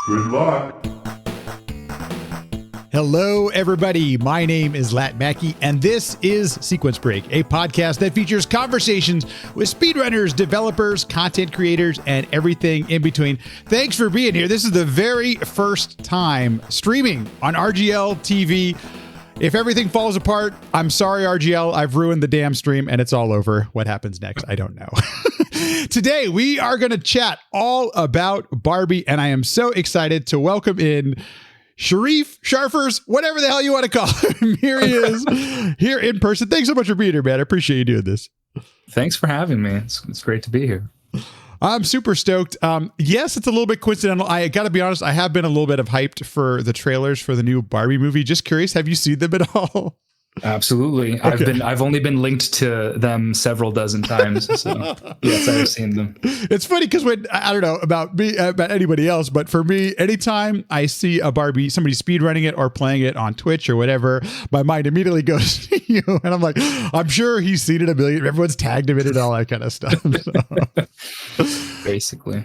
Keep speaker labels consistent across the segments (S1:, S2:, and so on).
S1: Good luck.
S2: Hello, everybody. My name is Lat Mackey, and this is Sequence Break, a podcast that features conversations with speedrunners, developers, content creators, and everything in between. Thanks for being here. This is the very first time streaming on RGL TV. If everything falls apart, I'm sorry, RGL. I've ruined the damn stream, and it's all over. What happens next? I don't know. Today, we are going to chat all about Barbie, and I am so excited to welcome in Sharif, Sharfers, whatever the hell you want to call him. Here he is, here in person. Thanks so much for being here, man. I appreciate you doing this.
S3: Thanks for having me. It's great to be here.
S2: I'm super stoked. Yes, it's a little bit coincidental. I got to be honest, I have been a little bit of hyped for the trailers for the new Barbie movie. Just curious, have you seen them at all?
S3: Absolutely. Okay. I've only been linked to them several dozen times. So yes, I've seen them.
S2: It's funny because when I don't know about me, about anybody else, but for me, anytime I see a Barbie, somebody speedrunning it or playing it on Twitch or whatever, my mind immediately goes to you. And I'm like, I'm sure he's seen it a million. Everyone's tagged him in it and all that kind of stuff. So.
S3: Basically.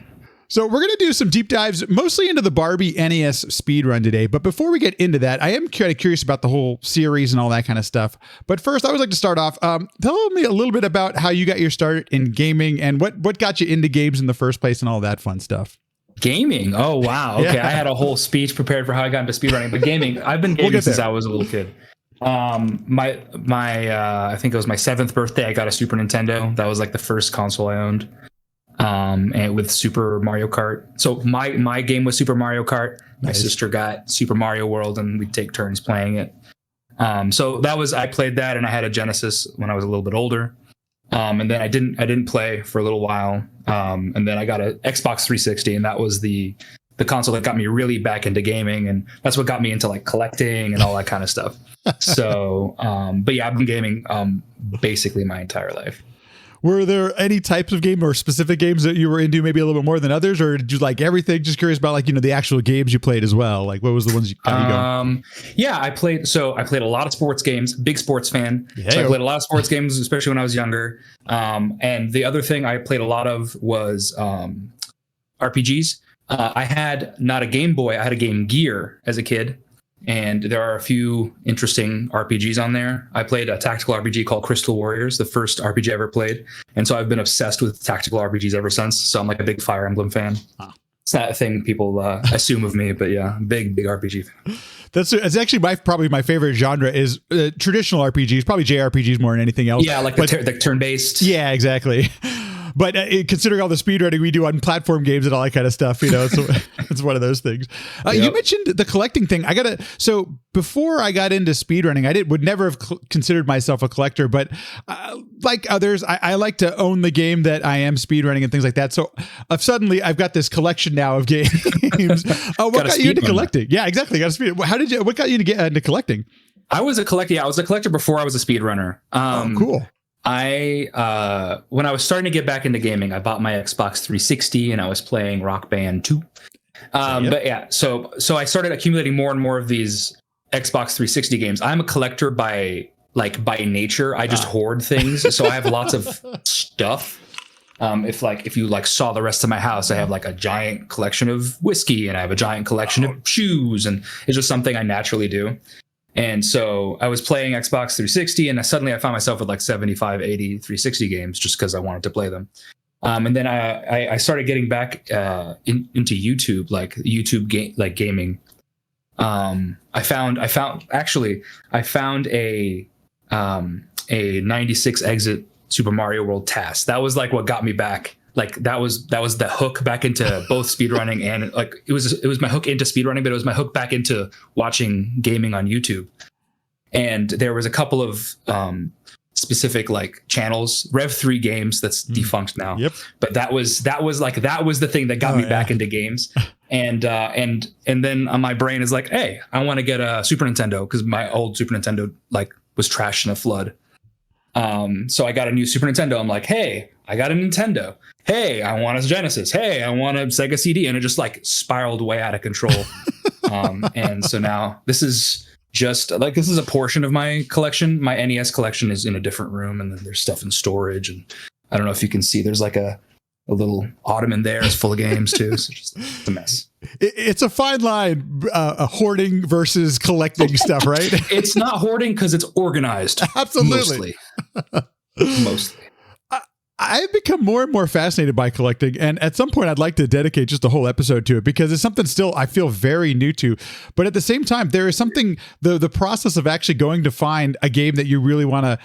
S2: So we're going to do some deep dives mostly into the Barbie NES speedrun today. But before we get into that, I am kind of curious about the whole series and all that kind of stuff. But first, I would like to start off. Tell me a little bit about how you got your start in gaming and what got you into games in the first place and all that fun stuff.
S3: Gaming? Oh, wow. Okay. Yeah. I had a whole speech prepared for how I got into speedrunning. But gaming, I've been gaming since I was a little kid. I think it was my 7th birthday, I got a Super Nintendo. That was like the first console I owned. And with Super Mario Kart. So my game was Super Mario Kart. My sister got Super Mario World, and we'd take turns playing it. So I played that, and I had a Genesis when I was a little bit older. And then I didn't play for a little while. And then I got an Xbox 360, and that was the console that got me really back into gaming, and that's what got me into like collecting and all that kind of stuff. So, but yeah, I've been gaming basically my entire life.
S2: Were there any types of game or specific games that you were into maybe a little bit more than others, or did you like everything? Just curious about the actual games you played as well. Like what was the ones you got you going?
S3: Yeah, I played a lot of sports games, big sports fan.
S2: Yeah.
S3: So I played a lot of sports games, especially when I was younger. And the other thing I played a lot of was RPGs. I had not a Game Boy, I had a Game Gear as a kid. And there are a few interesting RPGs on there. I played a tactical RPG called Crystal Warriors, the first RPG I ever played. And so I've been obsessed with tactical RPGs ever since. So I'm like a big Fire Emblem fan. Huh. It's not a thing people assume of me, but yeah, big RPG fan.
S2: It's actually probably my favorite genre is traditional RPGs, probably JRPGs more than anything else.
S3: Yeah, like the turn-based.
S2: Yeah, exactly. But considering all the speedrunning we do on platform games and all that kind of stuff, it's one of those things. Yep. You mentioned the collecting thing. So before I got into speedrunning, would never have considered myself a collector, but like others, I like to own the game that I am speedrunning and things like that. So suddenly I've got this collection now of games. What got you into collecting? Yeah, exactly. What got you to get into collecting?
S3: I was a collector before I was a speedrunner.
S2: Cool.
S3: When I was starting to get back into gaming, I bought my Xbox 360 and I was playing Rock Band 2. But yeah, so I started accumulating more and more of these Xbox 360 games. I'm a collector by nature. I just hoard things. So I have lots of stuff. If you saw the rest of my house, I have like a giant collection of whiskey and I have a giant collection of shoes, and it's just something I naturally do. And so I was playing Xbox 360 and suddenly I found myself with like 75, 80 360 games just because I wanted to play them. And then I started getting back into YouTube, gaming. I found a 96 exit Super Mario World task. That was like what got me back. Like that was the hook back into both speedrunning and like it was my hook into speedrunning, but it was my hook back into watching gaming on YouTube. And there was a couple of specific like channels, Rev3 Games, that's defunct now.
S2: Yep.
S3: But that was the thing that got me back into games. And then my brain is like, hey, I want to get a Super Nintendo because my old Super Nintendo like was trashed in a flood. So I got a new Super Nintendo. I'm like, hey, I got a Nintendo. Hey, I want a Genesis. Hey, I want a Sega CD. And it just like spiraled way out of control. And so now this is a portion of my collection. My NES collection is in a different room, and then there's stuff in storage. And I don't know if you can see, there's like a a little ottoman there is full of games too. So it's a mess.
S2: It's a fine line, hoarding versus collecting stuff, right?
S3: It's not hoarding because it's organized.
S2: Absolutely.
S3: Mostly.
S2: I've become more and more fascinated by collecting, and at some point I'd like to dedicate just a whole episode to it because it's something still I feel very new to. But at the same time, there is something, the process of actually going to find a game that you really want to,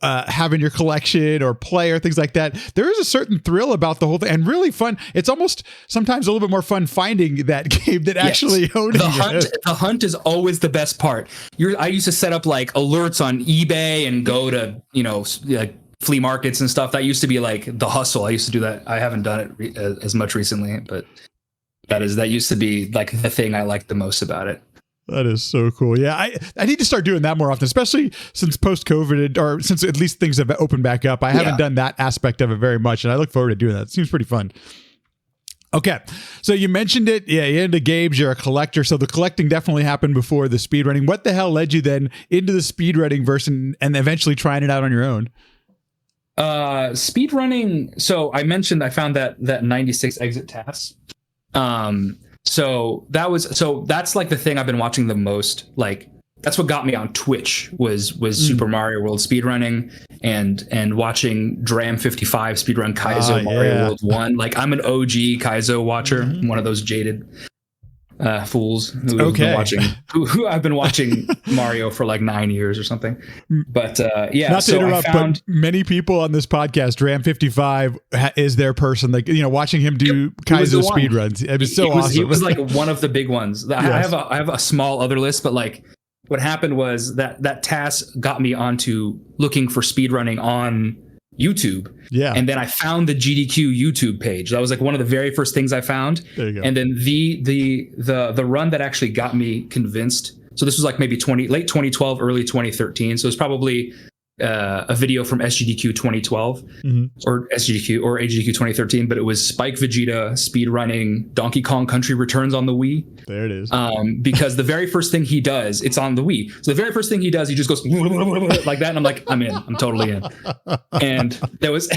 S2: have in your collection or play or things like that. There is a certain thrill about the whole thing and really fun. It's almost sometimes a little bit more fun finding that game than actually owning it.
S3: The hunt is always the best part. I used to set up like alerts on eBay and go to, like flea markets and stuff. That used to be like the hustle. I used to do that. I haven't done it as much recently, but that used to be like the thing I liked the most about it.
S2: That is so cool. Yeah, I need to start doing that more often, especially since post-COVID, or since at least things have opened back up. I haven't done that aspect of it very much, and I look forward to doing that. It seems pretty fun. Okay, so you mentioned it. Yeah, you're into games. You're a collector. So the collecting definitely happened before the speedrunning. What the hell led you then into the speedrunning version and eventually trying it out on your own?
S3: Speedrunning. So I mentioned I found that 96 exit task. So that's like the thing I've been watching the most. Like that's what got me on Twitch was Super Mario World speedrunning and watching Dram 55 speedrun Kaizo Mario World 1. Like I'm an OG Kaizo watcher, one of those jaded fools who I've been watching Mario for like 9 years or something. But
S2: not to interrupt, but many people on this podcast, Dram 55 is their person. Like watching him do Kaizo speedruns, it was so awesome.
S3: He was like one of the big ones. Yes. I have a small other list, but like what happened was that task got me onto looking for speedrunning on YouTube.
S2: Yeah.
S3: And then I found the GDQ YouTube page. That was like one of the very first things I found.
S2: There you go.
S3: And then the run that actually got me convinced. So this was like maybe late 2012, early 2013. So it's probably a video from SGDQ 2012 or SGDQ or AGDQ 2013, but it was Spike Vegeta speedrunning Donkey Kong Country Returns on the Wii.
S2: There it is.
S3: Because the very first thing he does, it's on the Wii. So the very first thing he does, he just goes like that. And I'm like, I'm in. I'm totally in. And there was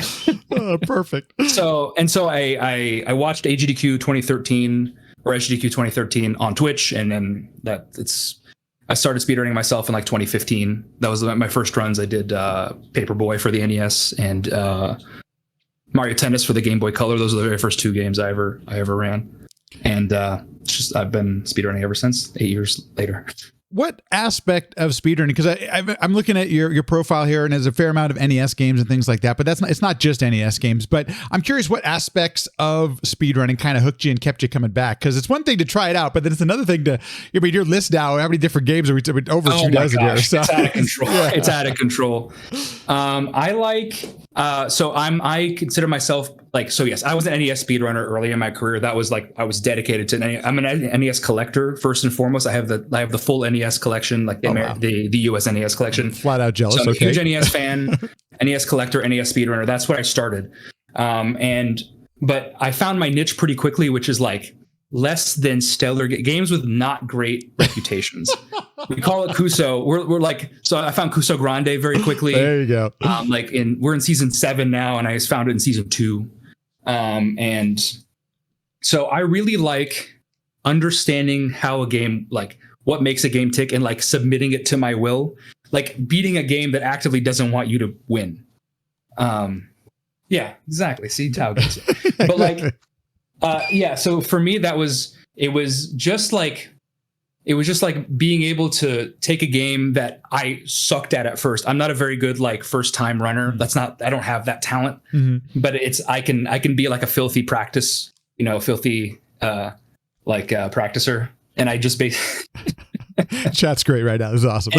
S2: perfect.
S3: So I watched AGDQ 2013 or SGDQ 2013 on Twitch, and then I started speedrunning myself in like 2015. That was my first runs. I did Paperboy for the NES and Mario Tennis for the Game Boy Color. Those are the very first two games I ever ran. And I've been speedrunning ever since, 8 years later.
S2: What aspect of speedrunning? Because I'm looking at your profile here, and there's a fair amount of NES games and things like that. But it's not just NES games. But I'm curious what aspects of speedrunning kind of hooked you and kept you coming back. Because it's one thing to try it out, but then it's another thing to your list now. How many different games are we over 2 dozen here? So
S3: it's out of control. It's out of control. I consider myself yes, I was an NES speedrunner early in my career. That was like I was dedicated to NES. I'm an NES collector first and foremost. I have the full NES collection, like the US NES collection.
S2: Flat out jealous.
S3: So I'm a huge NES fan, NES collector, NES speedrunner. That's where I started. But I found my niche pretty quickly, which is like less than stellar games with not great reputations. We call it Kuso. We're like, so I found Kuso Grande very quickly.
S2: There you go.
S3: We're in season 7 now, and I found it in season 2. And so I really like understanding how a game, like what makes a game tick, and like submitting it to my will, like beating a game that actively doesn't want you to win. Yeah, exactly. See, Tao gets it. But like, so for me, it was just like being able to take a game that I sucked at first. I'm not a very good like first time runner. I don't have that talent, but I can be like a filthy practicer. And I just
S2: chat's great right now. This is awesome.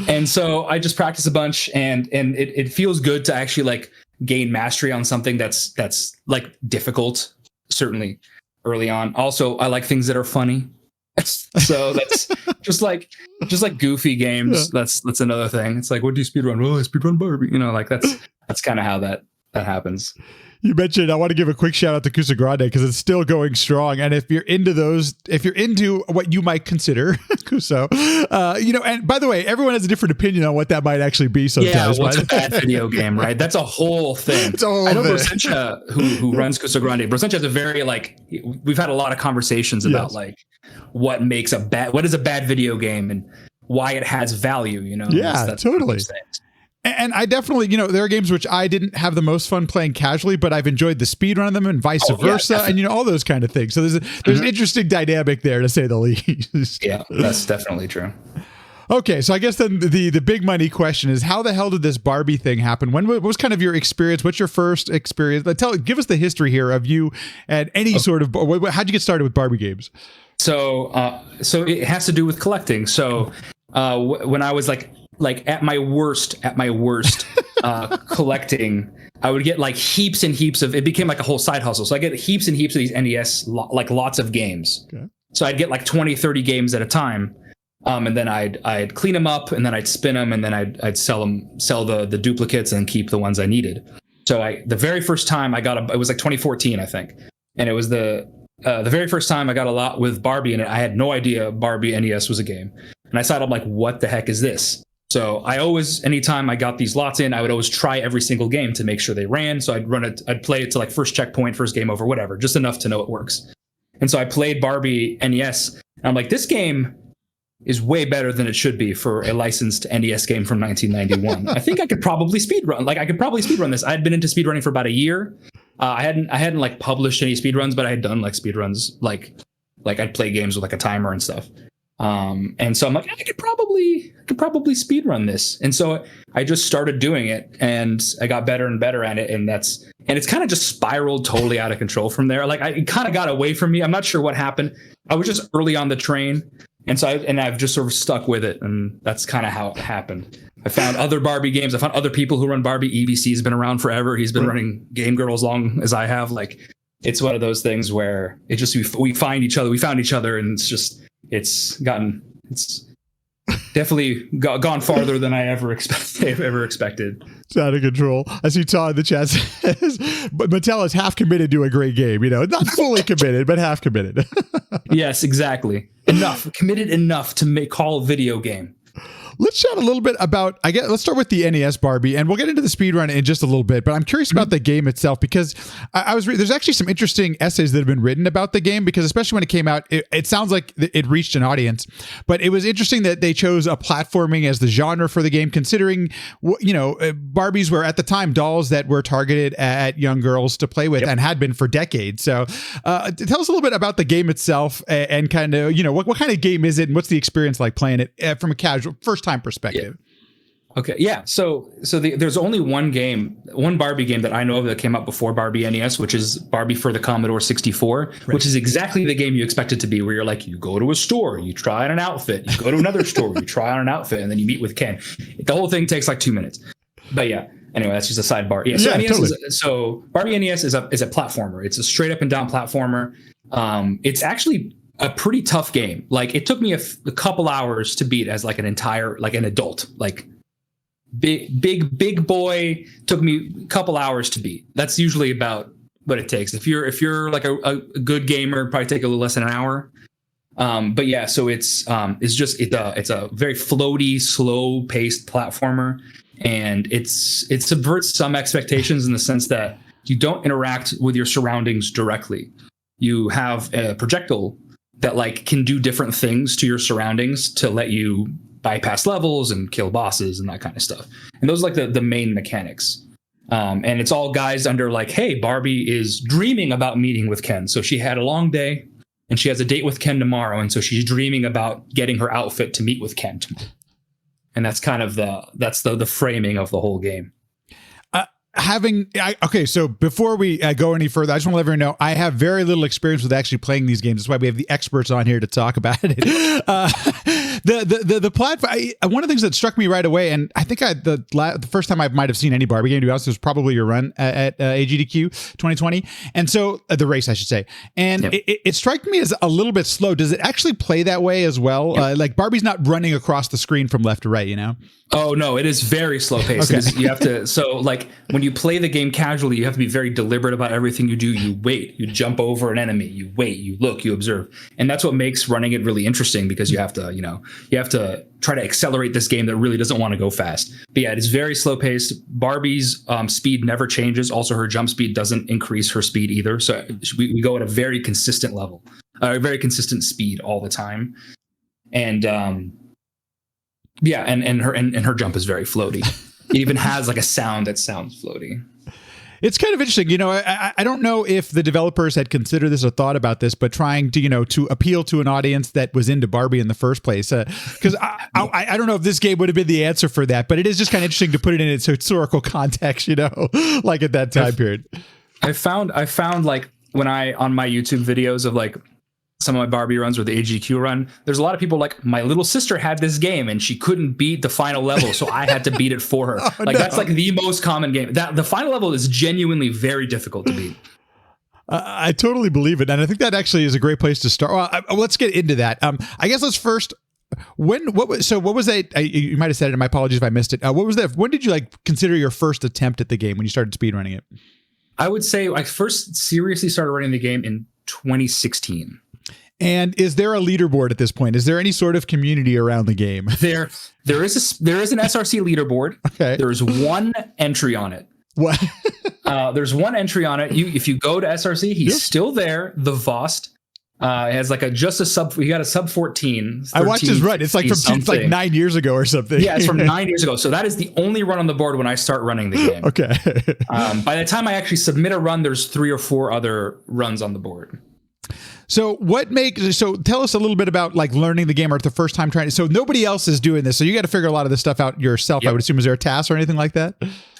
S3: And so I just practice a bunch, and it feels good to actually like gain mastery on something that's like difficult, certainly early on. Also, I like things that are funny. So that's just like goofy games. Yeah. That's another thing. It's like, what do you speedrun? Well, I speedrun Barbie. Like that's kind of how that happens.
S2: You mentioned, I want to give a quick shout out to Casa Grande because it's still going strong. And if you're into what you might consider Cuso, and by the way, everyone has a different opinion on what that might actually be sometimes.
S3: Yeah, what's a bad video game, right? That's a whole thing. I know Brossencha, who runs Casa Grande, Brossencha has a very, we've had a lot of conversations about what is a bad video game and why it has value,
S2: Yeah, that's totally. And I definitely, there are games which I didn't have the most fun playing casually, but I've enjoyed the speedrun of them and vice versa, and all those kind of things. So there's an interesting dynamic there, to say the least.
S3: Yeah, that's definitely true.
S2: Okay, so I guess then the big money question is, how the hell did this Barbie thing happen? What was kind of your experience? What's your first experience? Give us the history here of you and any sort of. How'd you get started with Barbie games?
S3: So it has to do with collecting. So when I was like at my worst collecting, I would get heaps and heaps of, it became like a whole side hustle. So I get heaps and heaps of these NES, lots of games. Okay. So I'd get 20, 30 games at a time. And then I'd clean them up, and then I'd spin them, and then I'd sell the duplicates and keep the ones I needed. So the very first time I got it was 2014, I think. And it was the very first time I got a lot with Barbie in it. I had no idea Barbie NES was a game. And I thought, I'm like, what the heck is this? So anytime I got these lots in, I would always try every single game to make sure they ran. So I'd play it to first checkpoint, first game over, whatever, just enough to know it works. And so I played Barbie NES, and I'm like, this game is way better than it should be for a licensed NES game from 1991. I think I could probably speedrun. I could probably speedrun this. I had been into speedrunning for about a year. I hadn't published any speedruns, but I had done speedruns. I'd play games with a timer and stuff. And so I'm like, I could probably speedrun this. And so I just started doing it, and I got better and better at it. And it's kind of just spiraled totally out of control from there. It kind of got away from me. I'm not sure what happened. I was just early on the train. And so I've just sort of stuck with it. And that's kind of how it happened. I found other Barbie games. I found other people who run Barbie. EVC has been around forever. He's been running Game Girl as long as I have. It's one of those things where it just, we find each other. We found each other, and it's definitely gone farther than I ever expected.
S2: It's out of control. I see Todd in the chat says, but Mattel is half committed to a great game. Not fully committed, but half committed.
S3: Yes, exactly. Committed enough to call a video game.
S2: Let's chat a little bit about, let's start with the NES Barbie, and we'll get into the speedrun in just a little bit, but I'm curious about the game itself, because there's actually some interesting essays that have been written about the game, because especially when it came out, it sounds like it reached an audience, but it was interesting that they chose a platforming as the genre for the game, considering, Barbies were at the time dolls that were targeted at young girls to play with, and had been for decades. So tell us a little bit about the game itself, and kind of, what kind of game is it, and what's the experience like playing it from a casual first time perspective?
S3: Yeah. Okay. Yeah. So there's only one Barbie game that I know of that came out before Barbie NES, which is Barbie for the Commodore 64, right, which is exactly the game you expect it to be, where you're you go to a store, you try on an outfit, you go to another store, you try on an outfit, and then you meet with Ken. The whole thing takes 2 minutes. But yeah, anyway, that's just a sidebar. Yeah. So, totally. Barbie NES is a platformer. It's a straight up and down platformer. It's actually a pretty tough game. It took me a couple hours to beat as an adult. Big boy took me a couple hours to beat. That's usually about what it takes. If you're a good gamer, it'd probably take a little less than an hour. But yeah, so it's a very floaty, slow paced platformer, and it subverts some expectations in the sense that you don't interact with your surroundings directly. You have a projectile that can do different things to your surroundings to let you bypass levels and kill bosses and that kind of stuff. And those are the main mechanics. And it's all guised under hey, Barbie is dreaming about meeting with Ken. So she had a long day, and she has a date with Ken tomorrow. And so she's dreaming about getting her outfit to meet with Ken tomorrow. And that's kind of the framing of the whole game.
S2: Okay, so before we go any further, I just want to let everyone know I have very little experience with actually playing these games. That's why we have the experts on here to talk about it. The platform. One of the things that struck me right away, and I think the first time I might have seen any Barbie game, to be honest, was probably your run at AGDQ 2020, and so the race, I should say. And it struck me as a little bit slow. Does it actually play that way as well? Barbie's not running across the screen from left to right,
S3: Oh no, it is very slow paced.
S2: Okay.
S3: You have to, so like when you play the game casually, you have to be very deliberate about everything you do. You wait, you jump over an enemy, you wait, you look, you observe. And that's what makes running it really interesting, because you have to, you have to try to accelerate this game that really doesn't want to go fast. But yeah, it is very slow paced. Barbie's speed never changes. Also, her jump speed doesn't increase her speed either. So we go at a very consistent level, a very consistent speed all the time. And, yeah, and her jump is very floaty. It even has like a sound that sounds floaty.
S2: It's kind of interesting. I don't know if the developers had considered this or thought about this, but trying to, to appeal to an audience that was into Barbie in the first place. Because I don't know if this game would have been the answer for that, but it is just kind of interesting to put it in its historical context, like at that time period. I found
S3: like when on my YouTube videos of like some of my Barbie runs or the AGQ run, there's a lot of people like, my little sister had this game and she couldn't beat the final level, so I had to beat it for her. That's like the most common game. That the final level is genuinely very difficult to beat.
S2: I totally believe it, and I think that actually is a great place to start. Well, let's get into that. I guess let's first. What was that? You might have said it, and my apologies if I missed it. What was that? When did you consider your first attempt at the game when you started speedrunning it?
S3: I would say I first seriously started running the game in 2016.
S2: And is there a leaderboard at this point? Is there any sort of community around the game?
S3: There is an SRC leaderboard. Okay. There's one entry on it.
S2: What?
S3: There's one entry on it. If you go to SRC, he's still there. The Vost has like he got a sub 14.
S2: I watched his run. It's like from 9 years ago or something.
S3: Yeah, it's from 9 years ago. So that is the only run on the board when I start running the game.
S2: Okay.
S3: By the time I actually submit a run, there's 3 or 4 other runs on the board.
S2: So tell us a little bit about learning the game or the first time trying. So nobody else is doing this. So you got to figure a lot of this stuff out yourself. Yep. I would assume. Is there a task or anything like that?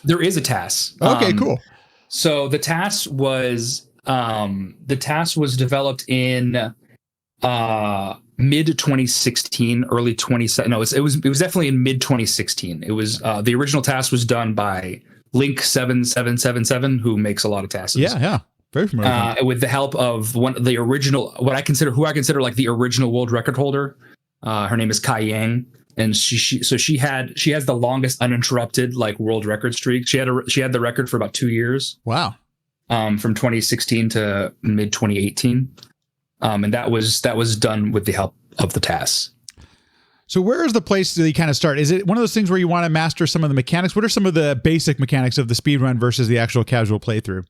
S3: There is a task.
S2: Okay, cool.
S3: So the task was developed in mid 2016, early 2017. No, it was definitely in mid 2016. It was the original task was done by Link7777, who makes a lot of tasks.
S2: Yeah. Very familiar.
S3: With the help of who I consider like the original world record holder. Her name is Kai Yang, and she has the longest uninterrupted world record streak. She had the record for about 2 years.
S2: Wow.
S3: From 2016 to mid 2018, and that was done with the help of the tasks.
S2: So where is the place that you kind of start? Is it one of those things where you want to master some of the mechanics? What are some of the basic mechanics of the speedrun versus the actual casual playthrough?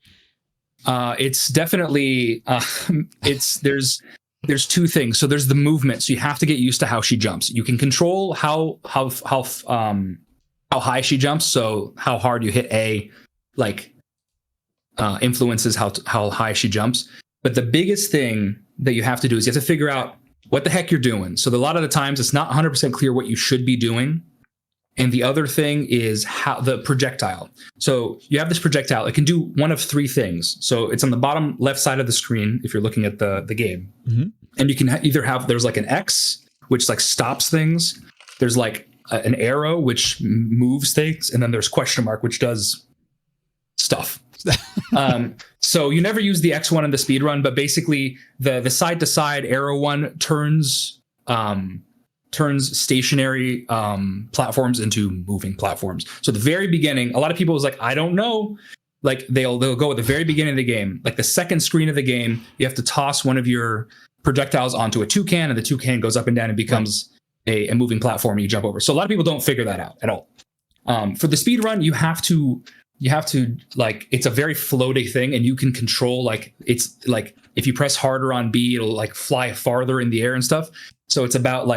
S3: It's definitely there's 2 things. So there's the movement. So you have to get used to how she jumps. You can control how high she jumps. So how hard you hit influences how high she jumps. But the biggest thing that you have to do is you have to figure out what the heck you're doing. So a lot of the times it's not 100% clear what you should be doing. And the other thing is how the projectile. So you have this projectile. It can do one of 3 things. So it's on the bottom left side of the screen if you're looking at the game. Mm-hmm. And you can either there's an X, which stops things. There's an arrow, which moves things. And then there's question mark, which does stuff. So you never use the X one in the speed run, but basically the side to side arrow one turns stationary platforms into moving platforms. So at the very beginning, a lot of people was I don't know. They'll go at the very beginning of the game, the second screen of the game, you have to toss one of your projectiles onto a toucan, and the toucan goes up and down and becomes a moving platform, and you jump over. So a lot of people don't figure that out at all. For the speed run, you have to it's a very floaty thing, and you can control it's if you press harder on B, it'll fly farther in the air and stuff. So it's about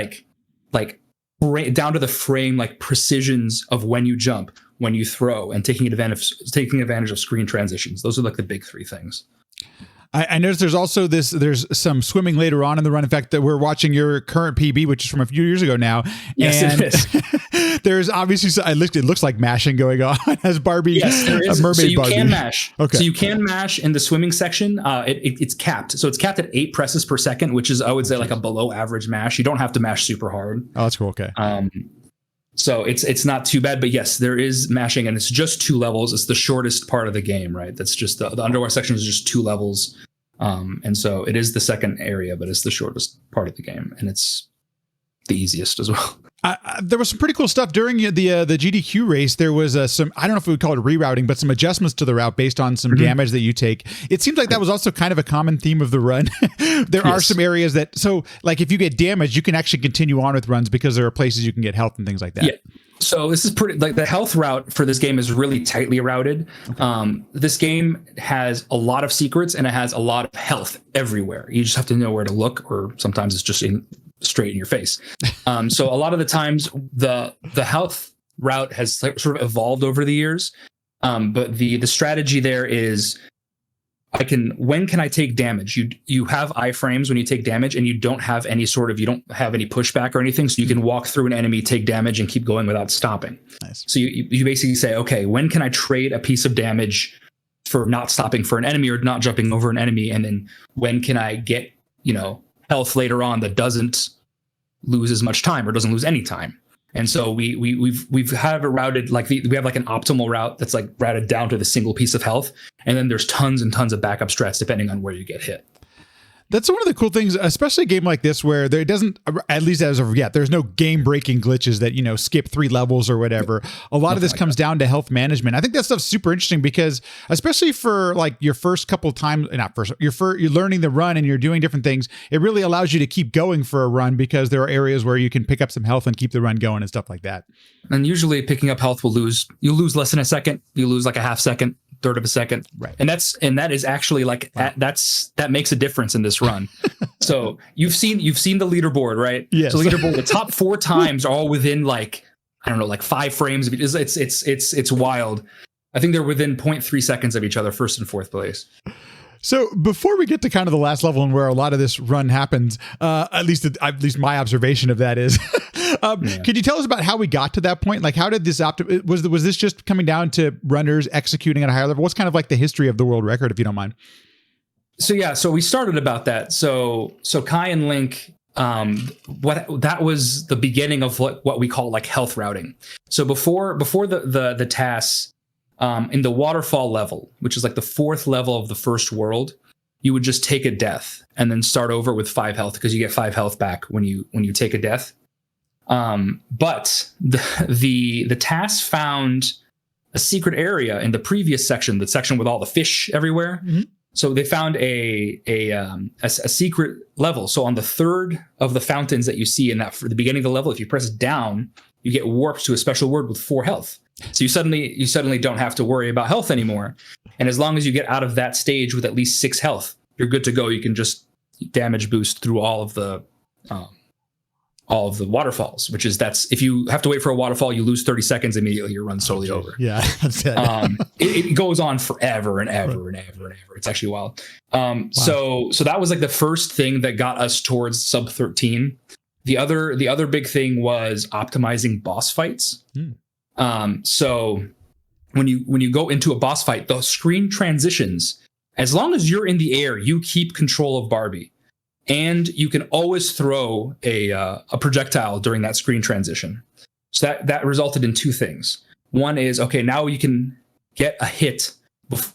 S3: down to the frame precisions of when you jump, when you throw, and taking advantage of screen transitions. Those are the big 3 things.
S2: I noticed there's some swimming later on in the run. In fact, that we're watching your current PB, which is from a few years ago now.
S3: Yes,
S2: and
S3: it is.
S2: There's obviously, it looks like mashing going on as Barbie.
S3: Yes, there is.
S2: A mermaid
S3: so you
S2: Barbie.
S3: Can mash.
S2: Okay.
S3: So you can mash in the swimming section. It's capped. So it's capped at 8 presses per second, which is, I would say, a below average mash. You don't have to mash super hard.
S2: Oh, that's cool. Okay.
S3: So it's not too bad, but yes, there is mashing, and it's just 2 levels. It's the shortest part of the game, right? That's just the underwater section is just 2 levels. And so it is the second area, but it's the shortest part of the game, and it's the easiest as well.
S2: There was some pretty cool stuff during the GDQ race. There was some, I don't know if we would call it rerouting, but some adjustments to the route based on some damage that you take. It seems like that was also kind of a common theme of the run. There are some areas that, so like if you get damaged, you can actually continue on with runs because there are places you can get health and things like that.
S3: Yeah. So this is pretty, like the health route for this game is really tightly routed. This game has a lot of secrets and it has a lot of health everywhere. You just have to know where to look, or sometimes it's just straight in your face. So a lot of the times the health route has sort of evolved over the years. But the strategy there is when can I take damage? You have iframes when you take damage and you don't have any pushback or anything. So you can walk through an enemy, take damage and keep going without stopping. Nice. So you basically say, okay, when can I trade a piece of damage for not stopping for an enemy or not jumping over an enemy? And then when can I get, health later on that doesn't lose as much time or doesn't lose any time? And so we've have it routed we have like an optimal route that's like routed down to the single piece of health, and then there's tons and tons of backup strats depending on where you get hit.
S2: That's one of the cool things, especially a game like this where there doesn't, at least as of yet, there's no game-breaking glitches that, skip 3 levels or whatever. A lot of this comes down to health management. I think that stuff's super interesting because, especially for like your first couple times, you're learning the run and you're doing different things, it really allows you to keep going for a run because there are areas where you can pick up some health and keep the run going and stuff like that.
S3: And usually picking up health you'll lose less than a second. You lose like a half second, third of a second.
S2: Right.
S3: And that is actually like, that makes a difference in this run. So you've seen the leaderboard, right?
S2: Yes.
S3: So the leaderboard, the top 4 times are all within like 5 frames. It's wild. I think they're within 0.3 seconds of each other, first and fourth place.
S2: So before we get to kind of the last level and where a lot of this run happens, at least my observation of that is, could you tell us about how we got to that point? Like, how did this was this just coming down to runners executing at a higher level? What's kind of like the history of the world record, if you don't mind?
S3: So we started about that. So Kai and Link, that was the beginning of what we call like health routing. So before the tasks, in the waterfall level, which is like the 4th level of the first world, you would just take a death and then start over with 5 health because you get 5 health back when you take a death. But the task found a secret area in the previous section, the section with all the fish everywhere. Mm-hmm. So they found a secret level. So on the 3rd of the fountains that you see in that for the beginning of the level, if you press down, you get warped to a special word with 4 health. So you suddenly don't have to worry about health anymore. And as long as you get out of that stage with at least 6 health, you're good to go. You can just damage boost through all of the waterfalls, that's if you have to wait for a waterfall, you lose 30 seconds immediately. Your run's totally over.
S2: Yeah, that's it.
S3: It goes on forever and ever and ever and ever. It's actually wild. Wow. So that was like the first thing that got us towards sub 13. The other big thing was optimizing boss fights. So when you go into a boss fight, the screen transitions. As long as you're in the air, you keep control of Barbie. And you can always throw a projectile during that screen transition. So that resulted in 2 things. One is, okay, now you can get a hit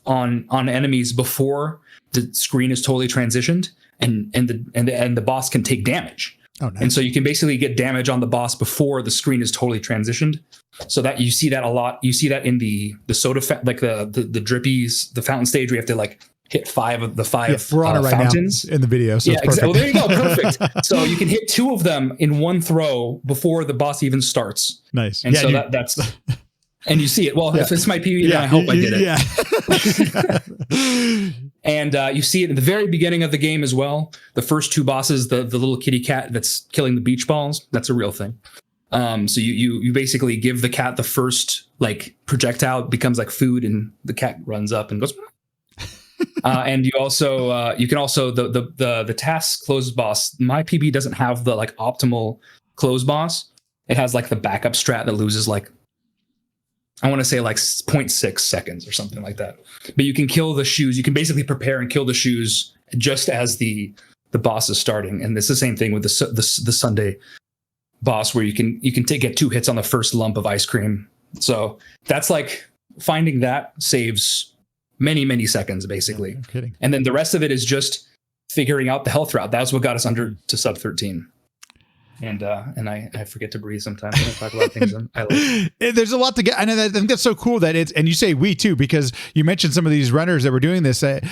S3: on enemies before the screen is totally transitioned, and the boss can take damage. Oh, nice. And so you can basically get damage on the boss before the screen is totally transitioned. So that you see that a lot. You see that in the soda like the drippies, the fountain stage, where you have to like hit 5 of the 5
S2: we're on it right
S3: fountains
S2: now in the video. So
S3: yeah,
S2: it's perfect.
S3: Well, there you go. Perfect. So you can hit 2 of them in one throw before the boss even starts.
S2: Nice.
S3: And so that's, and you see it. Well, if it's my PvE, then I hope I did it. Yeah. And you see it in the very beginning of the game as well. The first 2 bosses, the little kitty cat that's killing the beach balls, that's a real thing. So you basically give the cat the first like projectile, becomes like food, and the cat runs up and goes. And you can also the task close boss. My PB doesn't have the like optimal close boss. It has like the backup strat that loses like, I want to say like 0.6 seconds or something like that. But you can kill the shoes. You can basically prepare and kill the shoes just as the boss is starting. And it's the same thing with the Sunday boss, where you can get 2 hits on the first lump of ice cream. So that's like finding that saves many seconds basically.
S2: No kidding.
S3: And then the rest of it is just figuring out the health route. That's what got us under to sub 13. And I forget to breathe sometimes when I talk about things I like.
S2: There's a lot to get. I think that's so cool that it's, and you say we too, because you mentioned some of these runners that were doing this. It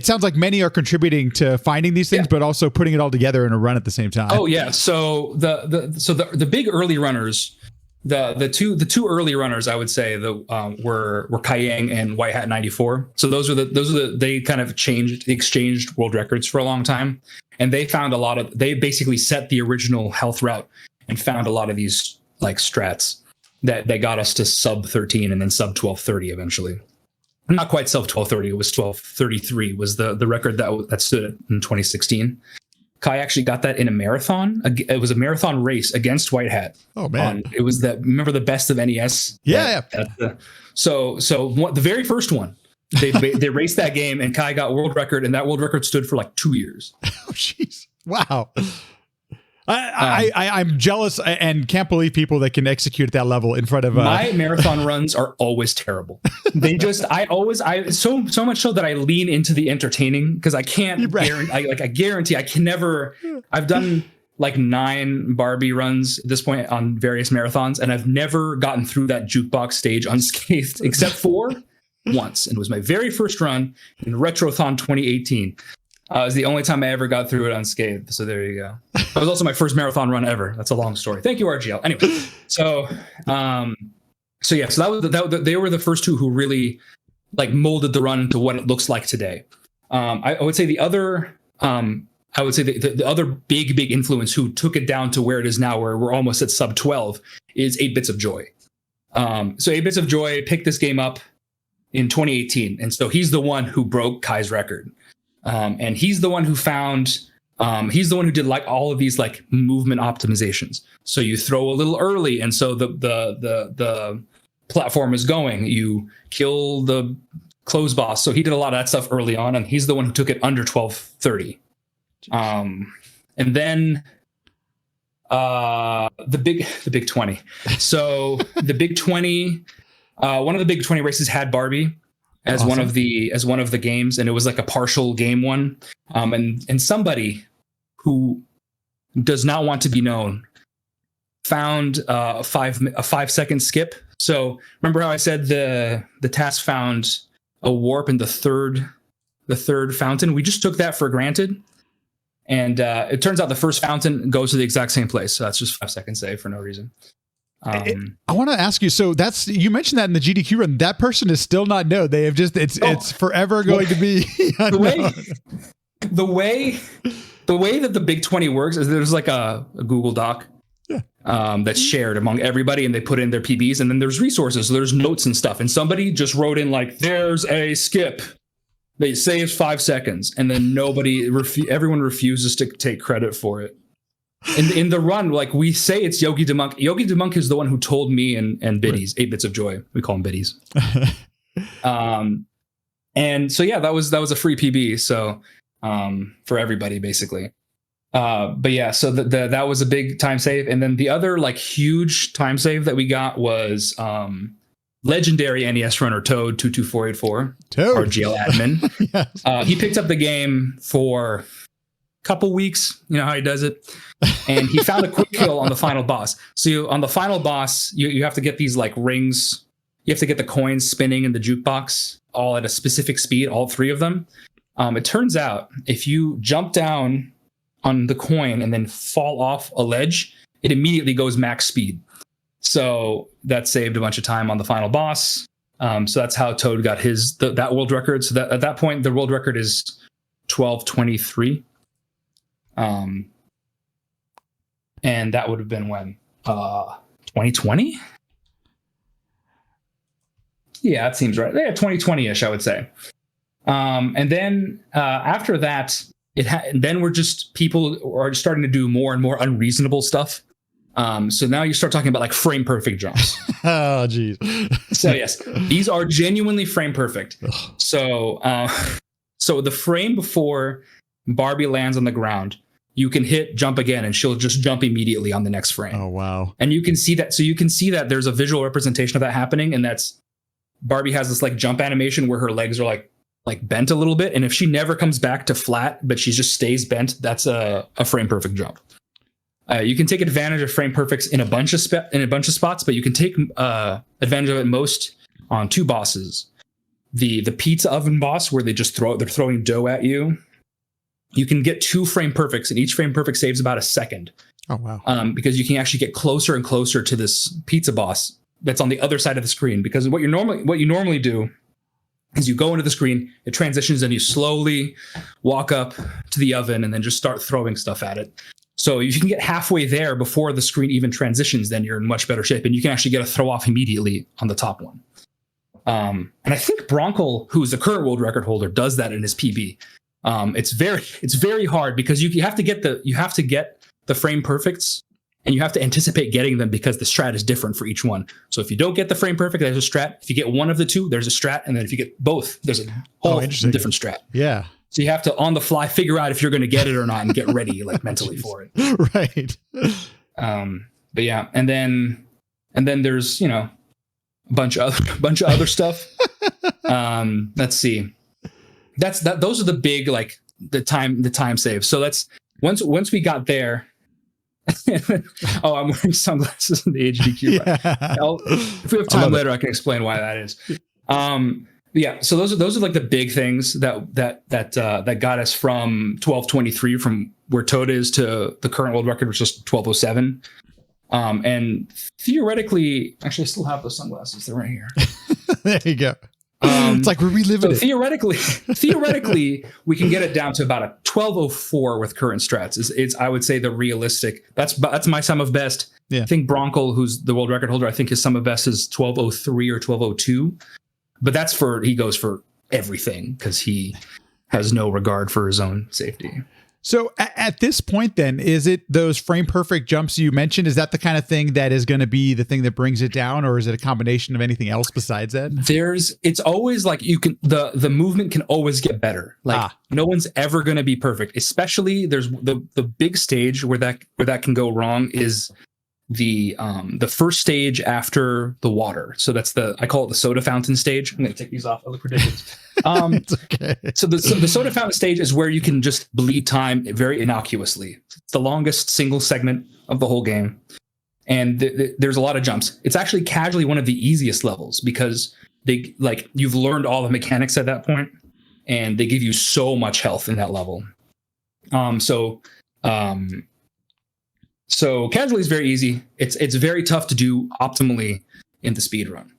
S2: sounds like many are contributing to finding these things, but also putting it all together in a run at the same time.
S3: Oh yeah. So the big early runners, the two early runners, I would say were Kayang and White Hat 94. So those are they kind of exchanged world records for a long time. And they found they basically set the original health route and found a lot of these like strats that got us to sub 13 and then sub 12:30 eventually. Not quite sub 12:30. It was 12:33 was the record that stood in 2016. Kai actually got that in a marathon. It was a marathon race against White Hat.
S2: Oh man!
S3: It was remember the best of NES?
S2: Yeah.
S3: So the very first one. They raced that game and Kai got world record, and that world record stood for like 2 years.
S2: Oh, jeez. Wow. I'm jealous and can't believe people that can execute at that level in front of
S3: my marathon runs are always terrible. So much so that I lean into the entertaining because I can't guarantee I can never. I've done like 9 Barbie runs at this point on various marathons, and I've never gotten through that jukebox stage unscathed except for once, and it was my very first run in Retrothon 2018. It was the only time I ever got through it unscathed. So there you go. It was also my first marathon run ever. That's a long story. Thank you, RGL. Anyway, so they were the first two who really like molded the run into what it looks like today. I would say the other big influence who took it down to where it is now, where we're almost at sub 12, is 8 Bits of Joy. So 8 Bits of Joy picked this game up in 2018, and so he's the one who broke Kai's record, and he's the one who did like all of these like movement optimizations. So you throw a little early, and so the platform is going. You kill the close boss. So he did a lot of that stuff early on, and he's the one who took it under 12:30. And then the big 20. So the big 20. One of the big 20 races had Barbie as awesome. one of the games, and it was like a partial game one. And somebody who does not want to be known found a 5-second skip. So remember how I said the task found a warp in the third fountain? We just took that for granted. And it turns out the first fountain goes to the exact same place. So that's just 5 seconds save for no reason.
S2: I want to ask you. So you mentioned that in the GDQ run, that person is still not known. They have just it's forever going to be unknown.
S3: The way that the Big 20 works is there's like a Google Doc that's shared among everybody, and they put in their PBs, and then there's resources. So there's notes and stuff, and somebody just wrote in like, "There's a skip." They saves 5 seconds, and then everyone refuses to take credit for it. In the run, like we say it's Yogi DeMonk. Yogi DeMonk is the one who told me and Biddies, 8 Bits of Joy. We call him Biddies. And so yeah, that was a free PB. So for everybody basically. But yeah, so that was a big time save. And then the other like huge time save that we got was legendary NES runner Toad 22484, RGL admin. Yes. He picked up the game for couple weeks, you know how he does it, and he found a quick kill on the final boss. So on the final boss, you have to get these like rings. You have to get the coins spinning in the jukebox all at a specific speed, all 3 of them. It turns out if you jump down on the coin and then fall off a ledge, it immediately goes max speed. So that saved a bunch of time on the final boss. So that's how Toad got that world record. So that at that point the world record is 12:23. And that would have been when 2020. Yeah, that seems right. Yeah, 2020-ish, I would say. And then after that, then we're just people are starting to do more and more unreasonable stuff. So now you start talking about like frame perfect jumps.
S2: Oh, geez.
S3: So yes, these are genuinely frame perfect. So the frame before Barbie lands on the ground, you can hit jump again and she'll just jump immediately on the next frame.
S2: Oh, wow.
S3: And you can see that. So you can see that there's a visual representation of that happening. And that's Barbie has this like jump animation where her legs are like like bent a little bit, and if she never comes back to flat, but she just stays bent, that's a frame perfect jump. You can take advantage of frame perfects in a bunch of spots, but you can take advantage of it most on 2 bosses. The pizza oven boss, where they're throwing dough at you. You can get 2 frame perfects, and each frame perfect saves about a second.
S2: Oh wow!
S3: Because you can actually get closer and closer to this pizza boss that's on the other side of the screen. Because what you normally do is you go into the screen, it transitions, and you slowly walk up to the oven and then just start throwing stuff at it. So if you can get halfway there before the screen even transitions, then you're in much better shape, and you can actually get a throw off immediately on the top one. And I think Bronkel, who's the current world record holder, does that in his PB. It's very hard because you have to get the frame perfects, and you have to anticipate getting them because the strat is different for each one. So if you don't get the frame perfect, there's a strat. If you get one of the 2, there's a strat. And then if you get both, there's a whole different strat.
S2: Yeah.
S3: So you have to on the fly figure out if you're going to get it or not and get ready like mentally for it.
S2: Right.
S3: But yeah. And then there's, a bunch of other stuff. Let's see. Those are the big, like the time save. So that's once we got there. Oh, I'm wearing sunglasses in the HDQ. Yeah. If we have time later, I can explain why that is. Yeah. So those are like the big things that got us from 12:23 from where Toad is to the current world record, which is 12:07. And theoretically, actually, I still have those sunglasses. They're right here.
S2: There you go. It's like we're reliving
S3: it. Theoretically, we can get it down to about a 12:04 with current strats. It's I would say the realistic. That's my sum of best.
S2: Yeah.
S3: I think Bronkel, who's the world record holder, I think his sum of best is 12:03 or 12:02. But he goes for everything because he has no regard for his own safety.
S2: So at this point, then, is it those frame perfect jumps you mentioned? Is that the kind of thing that is going to be the thing that brings it down, or is it a combination of anything else besides that?
S3: It's always like the movement can always get better. Like no one's ever going to be perfect. Especially there's the big stage where that can go wrong is the first stage after the water. So that's I call it the soda fountain stage. I'm going to take these off. I look ridiculous.
S2: It's okay.
S3: So the soda fountain stage is where you can just bleed time very innocuously. It's the longest single segment of the whole game. And there's a lot of jumps. It's actually casually one of the easiest levels because you've learned all the mechanics at that point, and they give you so much health in that level. So casually is very easy. It's very tough to do optimally in the speedrun.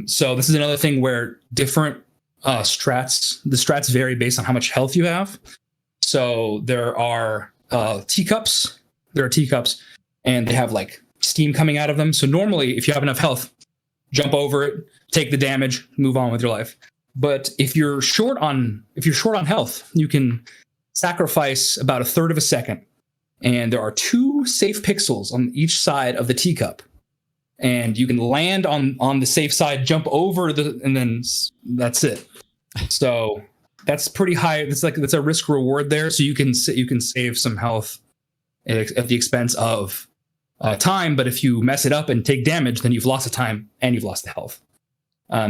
S3: So this is another thing where different the strats vary based on how much health you have. So there are teacups. There are teacups, and they have like steam coming out of them. So normally, if you have enough health, jump over it, take the damage, move on with your life. But if you're short on health, you can sacrifice about a third of a second. And there are 2 safe pixels on each side of the teacup. And you can land on the safe side, jump over and then that's it. So that's pretty high. That's a risk reward there. So you can save some health at the expense of time. But if you mess it up and take damage, then you've lost the time and you've lost the health.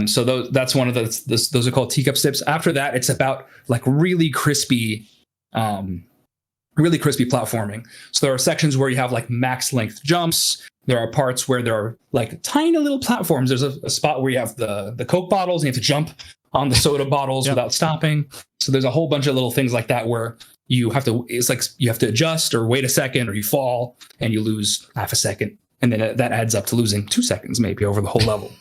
S3: So that's one of those are called teacup steps. After that, it's about like really crispy platforming. So there are sections where you have like max length jumps. There are parts where there are like tiny little platforms. There's a spot where you have the Coke bottles and you have to jump on the soda bottles without stopping. So there's a whole bunch of little things like that where you have to adjust or wait a second, or you fall and you lose half a second. And then that adds up to losing 2 seconds maybe over the whole level.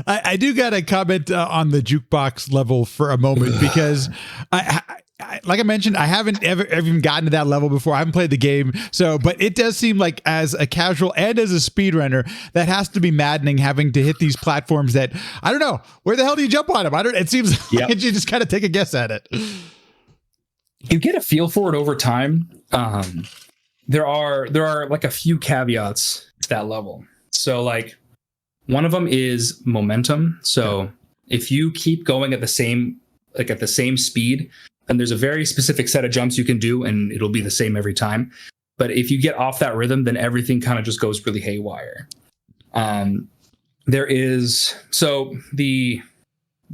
S2: I do got to comment on the jukebox level for a moment because like I mentioned, I haven't ever even gotten to that level before. I haven't played the game. But it does seem like as a casual and as a speedrunner, that has to be maddening having to hit these platforms that, I don't know, where the hell do you jump on them? It seems like you just kind of take a guess at it.
S3: You get a feel for it over time. There are like a few caveats to that level. So like one of them is momentum. So if you keep going at the same speed, and there's a very specific set of jumps you can do, and it'll be the same every time. But if you get off that rhythm, then everything kind of just goes really haywire. The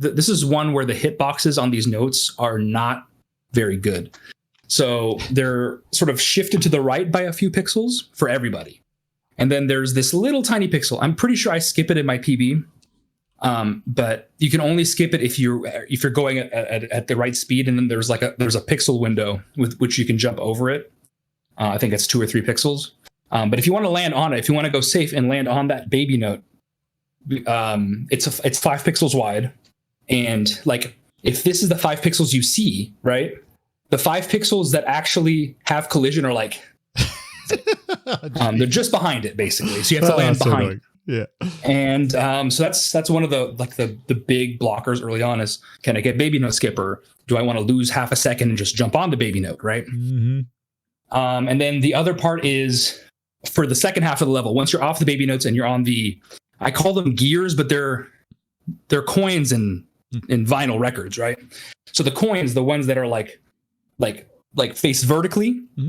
S3: this is one where the hitboxes on these notes are not very good. So they're sort of shifted to the right by a few pixels for everybody. And then there's this little tiny pixel. I'm pretty sure I skip it in my PB. But you can only skip it if you're going at the right speed. And then there's a pixel window with which you can jump over it. I think it's 2 or 3 pixels. But if you want to land on it, if you want to go safe and land on that baby note, it's 5 pixels wide. And like, if this is the 5 pixels you see, right? The 5 pixels that actually have collision are like, they're just behind it basically. So you have to land behind it.
S2: Yeah.
S3: And so that's one of the big blockers early on is, can I get baby note skipper? Do I want to lose half a second and just jump on the baby note, right?
S2: Mm-hmm.
S3: And then the other part is for the second half of the level, once you're off the baby notes and you're on I call them gears, but they're coins in vinyl records, right? So the coins, the ones that are like face vertically, mm-hmm.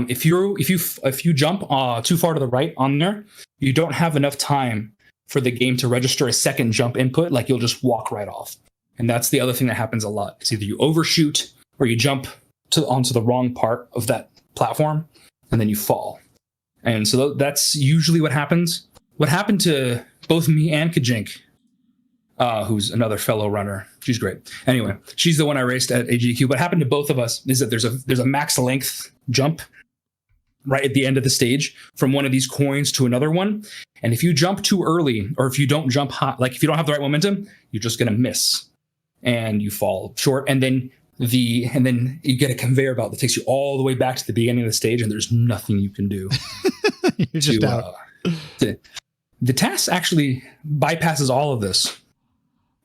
S3: If you jump too far to the right on there, you don't have enough time for the game to register a second jump input. Like, you'll just walk right off. And that's the other thing that happens a lot. It's either you overshoot or you jump onto the wrong part of that platform and then you fall. And so that's usually what happens. What happened to both me and Kajink, who's another fellow runner. She's great. Anyway, she's the one I raced at AGQ. What happened to both of us is that there's a max length jump right at the end of the stage from one of these coins to another one. And if you jump too early, or if you don't jump high, like if you don't have the right momentum, you're just going to miss and you fall short. And then you get a conveyor belt that takes you all the way back to the beginning of the stage, and there's nothing you can do.
S2: You're just out.
S3: The task actually bypasses all of this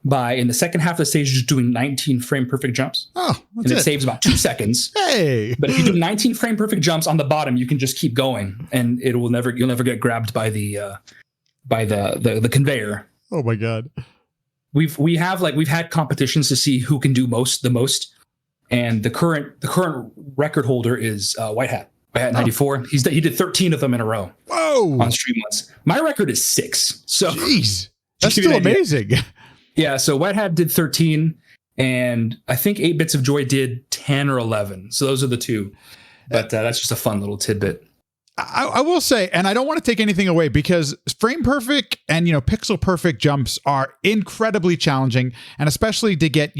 S3: by, in the second half of the stage, just doing 19 frame perfect jumps.
S2: Oh,
S3: and it saves about 2 seconds.
S2: Hey!
S3: But if you do 19 frame perfect jumps on the bottom, you can just keep going, and you'll never get grabbed by the conveyor.
S2: Oh my God.
S3: We've had competitions to see who can do the most, and the current record holder is White Hat 94. He did 13 of them in a row.
S2: Whoa!
S3: On stream once. My record is 6. So
S2: jeez, that's still amazing.
S3: Yeah, so White Hat did 13, and I think 8 Bits of Joy did 10 or 11. So those are the two. But that's just a fun little tidbit.
S2: I will say, and I don't want to take anything away, because frame perfect and, pixel perfect jumps are incredibly challenging, and especially to get,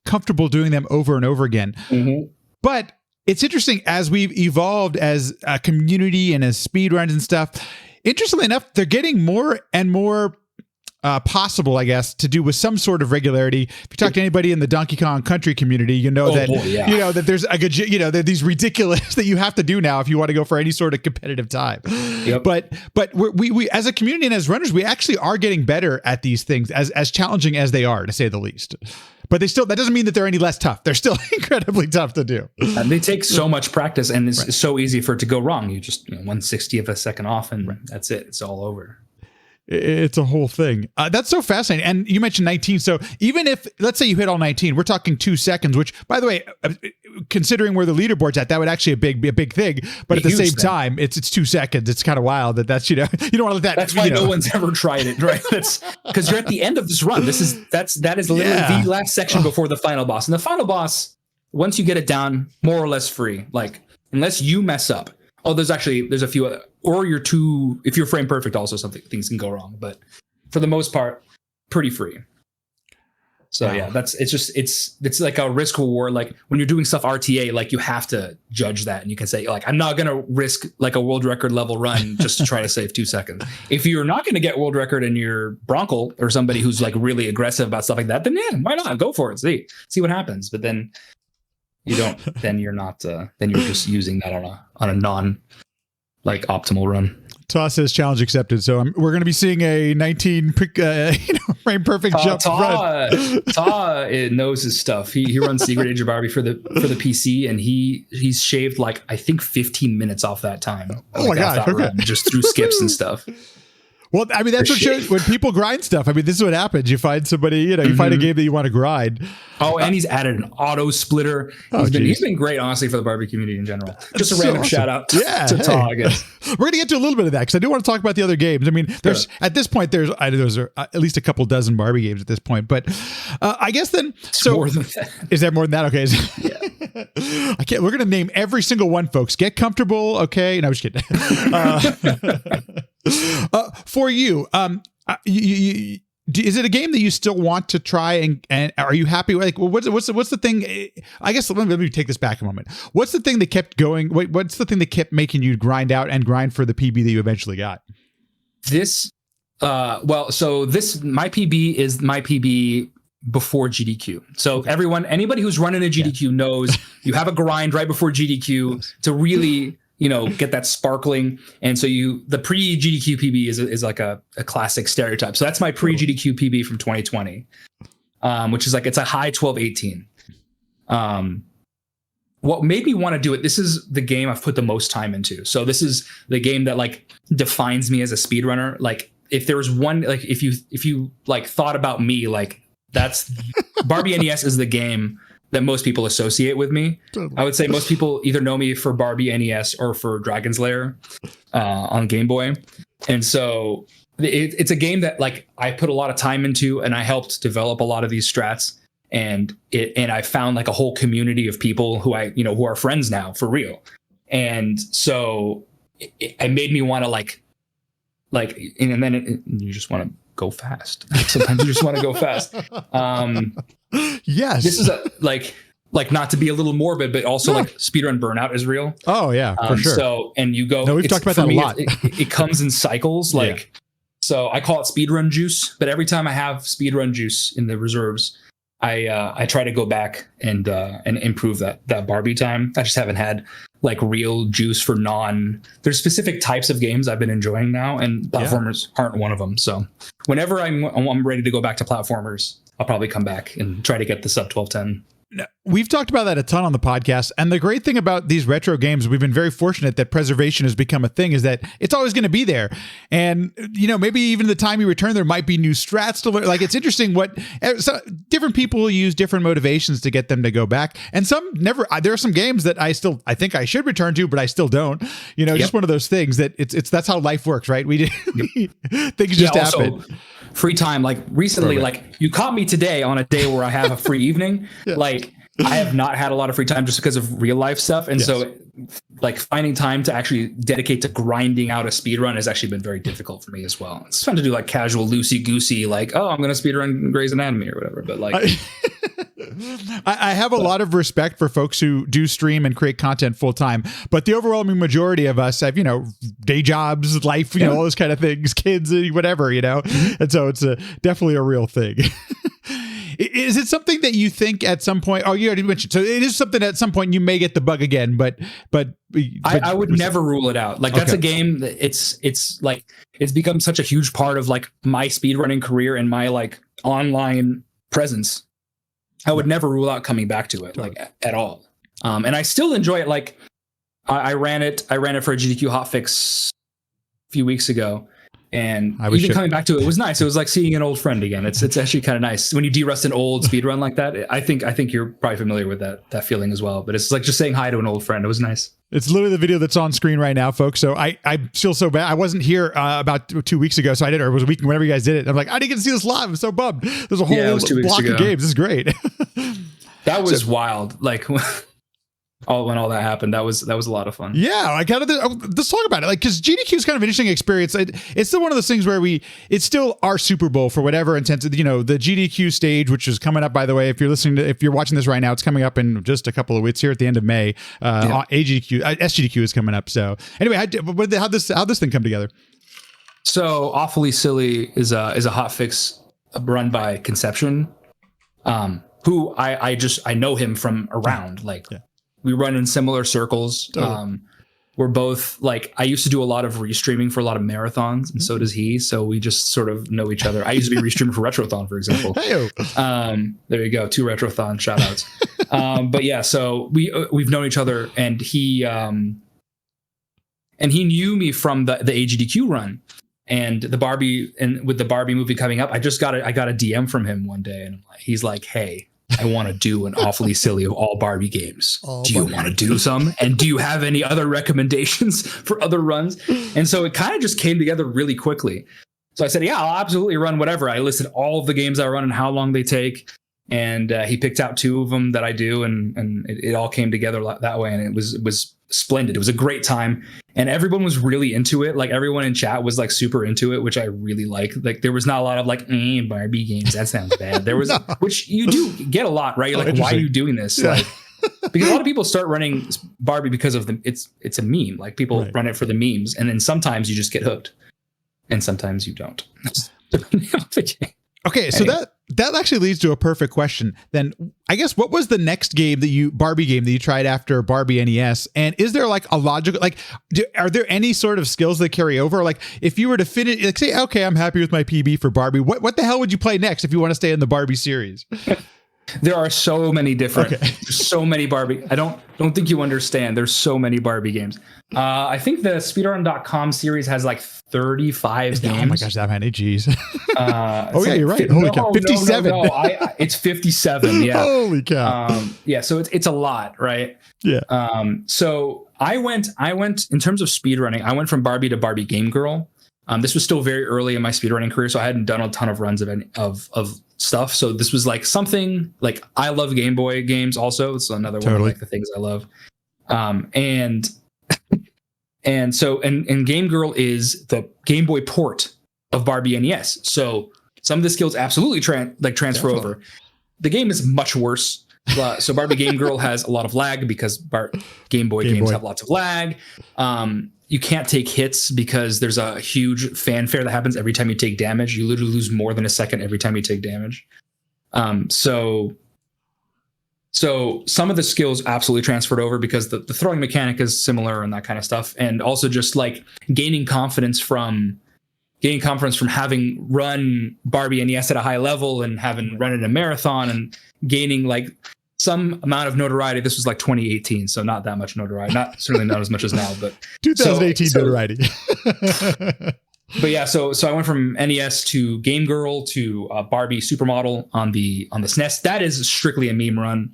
S2: comfortable doing them over and over again. Mm-hmm. But it's interesting, as we've evolved as a community and as speedruns and stuff, interestingly enough, they're getting more and more possible, I guess, to do with some sort of regularity. If you talk to anybody in the Donkey Kong Country community, that there's that these ridiculous that you have to do now if you want to go for any sort of competitive time. Yep. But we as a community and as runners, we actually are getting better at these things, as challenging as they are, to say the least. But that doesn't mean that they're any less tough. They're still incredibly tough to do.
S3: And they take so much practice, and it's so easy for it to go wrong. You just 1/60 of a second off, and that's it. It's all over.
S2: It's a whole thing. That's so fascinating. And you mentioned 19. So even if, let's say you hit all 19, we're talking 2 seconds, which, by the way, considering where the leaderboard's at, that would actually be a big thing. But at the same time, it's 2 seconds. It's kind of wild that's, you don't want to let that.
S3: That's why no one's ever tried it, right? That's because you're at the end of this run. That is literally the last section before the final boss. And the final boss, once you get it down, more or less free. Like, unless you mess up. Oh, there's a few other, or if you're frame perfect, also things can go wrong, but for the most part, pretty free. So yeah, it's like a risk reward. Like when you're doing stuff RTA, like you have to judge that, and you can say like, I'm not going to risk like a world record level run just to try to save 2 seconds. If you're not going to get world record and you're Bronco or somebody who's like really aggressive about stuff like that, then yeah, why not go for it? See what happens. But then you don't, then you're not, then you're just using that on a non like optimal run.
S2: Toss says challenge accepted. So we're going to be seeing a 19 frame perfect jump run.
S3: Ta knows his stuff. He runs Secret Agent Barbie for the PC, and he's shaved like I think 15 minutes off that time.
S2: Oh my gosh! Okay.
S3: Run, just through skips and stuff.
S2: Well, I mean, that's what shows when people grind stuff. I mean, this is what happens. You find somebody, you find a game that you want to grind.
S3: Oh, and he's added an auto splitter. He's been great, honestly, for the Barbie community in general. Just a random shout out to Taw, I guess.
S2: We're going to get to a little bit of that because I do want to talk about the other games. I mean, at this point, there's at least a couple dozen Barbie games at this point. But I guess then,
S3: more than that.
S2: Is there more than that? Okay.
S3: Yeah.
S2: I can't. We're going to name every single one, folks. Get comfortable. Okay. No, I'm just kidding. For you, is it a game that you still want to try and are you happy? Like, what's the thing? I guess let me take this back a moment. What's the thing that kept going? What's the thing that kept making you grind out and grind for the PB that you eventually got?
S3: My PB is my PB before GDQ. So anybody who's running a GDQ knows you have a grind right before GDQ to really, get that sparkling. And so the pre-GDQ PB is like a classic stereotype. So that's my pre-GDQ PB from 2020, which is like, it's a high 12:18. What made me want to do it, this is the game I've put the most time into. So this is the game that like defines me as a speedrunner. Like if there was one, like if you like thought about me, like that's Barbie NES is the game that most people associate with me. Totally. I would say most people either know me for Barbie NES or for Dragon's Lair on Game Boy. And so it's a game that like I put a lot of time into, and I helped develop a lot of these strats. And I found like a whole community of people who who are friends now for real. And so it made me want to and then you just want to go fast. Sometimes you just want to go fast.
S2: Yes.
S3: This is like not to be a little morbid, but also like speedrun burnout is real.
S2: Oh yeah, for sure.
S3: So, and you go,
S2: we've talked about that a lot.
S3: It comes in cycles. So I call it speedrun juice, but every time I have speedrun juice in the reserves, I try to go back and improve that Barbie time. I just haven't had like real juice for there's specific types of games I've been enjoying now, and platformers aren't one of them. So whenever I'm ready to go back to platformers, I'll probably come back and try to get the sub 12:10.
S2: We've talked about that a ton on the podcast. And the great thing about these retro games, we've been very fortunate that preservation has become a thing, is that it's always going to be there. And, maybe even the time you return, there might be new strats to learn. Like, it's interesting different people use different motivations to get them to go back. And some never, there are some games that I think I should return to, but I still don't, just one of those things that that's how life works, right? Things just happen.
S3: Free time, like recently, like you caught me today on a day where I have a free evening. Like I have not had a lot of free time just because of real life stuff. And so like finding time to actually dedicate to grinding out a speed run has actually been very difficult for me as well. It's fun to do like casual loosey goosey, like, oh, I'm going to speed run Grey's Anatomy or whatever. But like,
S2: I have a lot of respect for folks who do stream and create content full time, but the overwhelming majority of us have, day jobs, life, all those kind of things, kids, whatever, and so it's definitely a real thing. Is it something that you think at some point? Oh, you already mentioned. So it is something at some point you may get the bug again, but
S3: I would never rule it out. Like that's a game that it's like it's become such a huge part of like my speedrunning career and my like online presence. I would never rule out coming back to it like at all. And I still enjoy it. Like I ran it for a GDQ hotfix a few weeks ago. And even coming back to it was nice. It was like seeing an old friend again. It's actually kind of nice when you de-rust an old speedrun like that. I think you're probably familiar with that feeling as well. But it's like just saying hi to an old friend. It was nice. It's literally the video that's on screen right now, folks. So I feel so bad. I wasn't here about 2 weeks ago, so I did, or it was a week whenever you guys did it. I'm like, I didn't get to see this live. I'm so bummed. There's a whole block of games. This is great. That was wild. Like. When all that happened, that was a lot of fun. Yeah, let's talk about it. Like, because GDQ is kind of an interesting experience. It's still one of those things where it's still our Super Bowl for whatever intent. The GDQ stage, which is coming up, by the way. If you're watching this right now, it's coming up in just a couple of weeks here at the end of May. SGDQ is coming up. So anyway, how'd this thing come together? So Awfully Silly is a hotfix run by Conception, who I know him from around We run in similar circles. We're both like, I used to do a lot of restreaming for a lot of marathons, and so does he. So we just sort of know each other. I used to be restreaming for Retrothon, for example. There you go. 2 Retrothon shout outs. But yeah, so we've known each other, and he knew me from the AGDQ run. And the Barbie, and with the Barbie movie coming up, I got a DM from him one day, and he's like, "Hey, I want to do an awfully silly of all Barbie games. Do you want to do some? And do you have any other recommendations for other runs?" And so it kind of just came together really quickly. So I said, "Yeah, I'll absolutely run whatever." I listed all of the games I run and how long they take. And he picked out 2 of them that I do, and it all came together that way. And it was splendid. It was a great time, and everyone was really into it. Like everyone in chat was like super into it, which I really like. Like there was not a lot of like Barbie games. That sounds bad. There was, no. Which you do get a lot, right? You're like, why are you doing this? Yeah. Like, because a lot of people start running Barbie because of it's a meme. Like people run it for the memes, and then sometimes you just get hooked, and sometimes you don't.
S2: Okay, so anyway. that actually leads to a perfect question. Then I guess what was the next Barbie game that you tried after Barbie NES? And is there like a logical, like, are there any sort of skills that carry over? Like if you were to finish, like say, okay, I'm happy with my PB for Barbie. What the hell would you play next if you want to stay in the Barbie series?
S3: There are so many different, so many Barbie. I don't think you understand. There's so many Barbie games. I think the speedrun.com series has like 35 games.
S2: Oh my gosh, that many. Geez. Oh yeah, you're right. Holy cow. 57.
S3: No, it's 57. Yeah.
S2: Holy cow.
S3: Yeah. So it's a lot, right?
S2: Yeah.
S3: So I went in terms of speedrunning, I went from Barbie to Barbie Game Girl. This was still very early in my speedrunning career, so I hadn't done a ton of runs of stuff. So this was like something like, I love Game Boy games also. It's another one of like the things I love. And so Game Girl is the Game Boy port of Barbie NES. So some of the skills absolutely transfer over. The game is much worse. So Barbie Game Girl has a lot of lag because Game Boy games have lots of lag. You can't take hits because there's a huge fanfare that happens every time you take damage. You literally lose more than a second every time you take damage. So some of the skills absolutely transferred over because the throwing mechanic is similar and that kind of stuff. And also just like gaining confidence from having run Barbie NES at a high level and having run it in a marathon and gaining like some amount of notoriety. This was like 2018, so not that much notoriety. Certainly not as much as now, but
S2: 2018 notoriety.
S3: But yeah, so I went from NES to Game Girl to Barbie Supermodel on the SNES. That is strictly a meme run.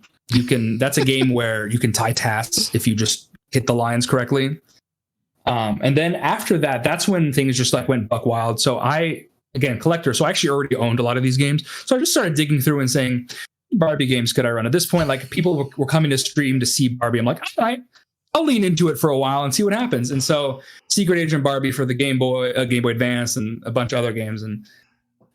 S3: That's a game where you can tie tasks if you just hit the lines correctly. And then after that, that's when things just like went buck wild. So collector. So I actually already owned a lot of these games. So I just started digging through and saying, Barbie games could I run? At this point, like people were coming to stream to see Barbie. I'm like, all right, I'll lean into it for a while and see what happens. And so Secret Agent Barbie for the Game Boy Advance and a bunch of other games. And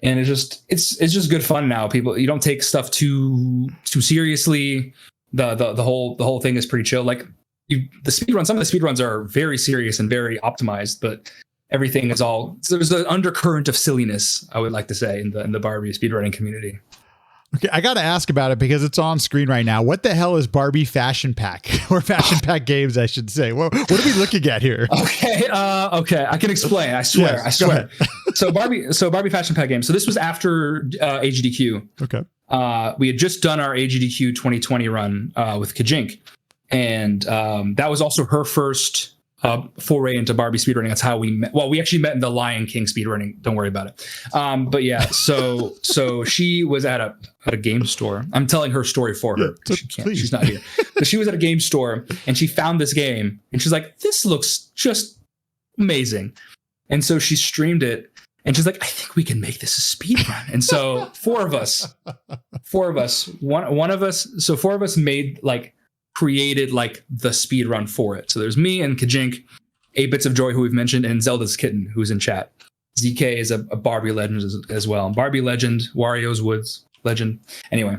S3: it's just good fun now. You don't take stuff too seriously. The whole thing is pretty chill. Like some of the speedruns are very serious and very optimized, but everything is there's an undercurrent of silliness, I would like to say, in the Barbie speedrunning community.
S2: Okay, I got to ask about it because it's on screen right now. What the hell is Barbie Fashion Pack, or Fashion Pack Games, I should say? What are we looking at here?
S3: Okay, I can explain. I swear.
S2: Yes,
S3: I swear. So Barbie Fashion Pack Games. So this was after AGDQ.
S2: Okay.
S3: We had just done our AGDQ 2020 run with Kajink, and that was also her first foray into Barbie speedrunning. That's how we met. Well, we actually met in the Lion King speedrunning. Don't worry about it. But yeah, so she was at a game store. I'm telling her story for her.
S2: Yeah,
S3: she can't. She's not here. But she was at a game store and she found this game and she's like, "This looks just amazing." And so she streamed it and she's like, "I think we can make this a speedrun." And so four of us, one of us created like the speed run for it. So there's me and Kajink, 8 Bits of Joy, who we've mentioned, and Zelda's Kitten, who's in chat. ZK is a Barbie legend as well. Barbie legend, Wario's Woods legend. Anyway,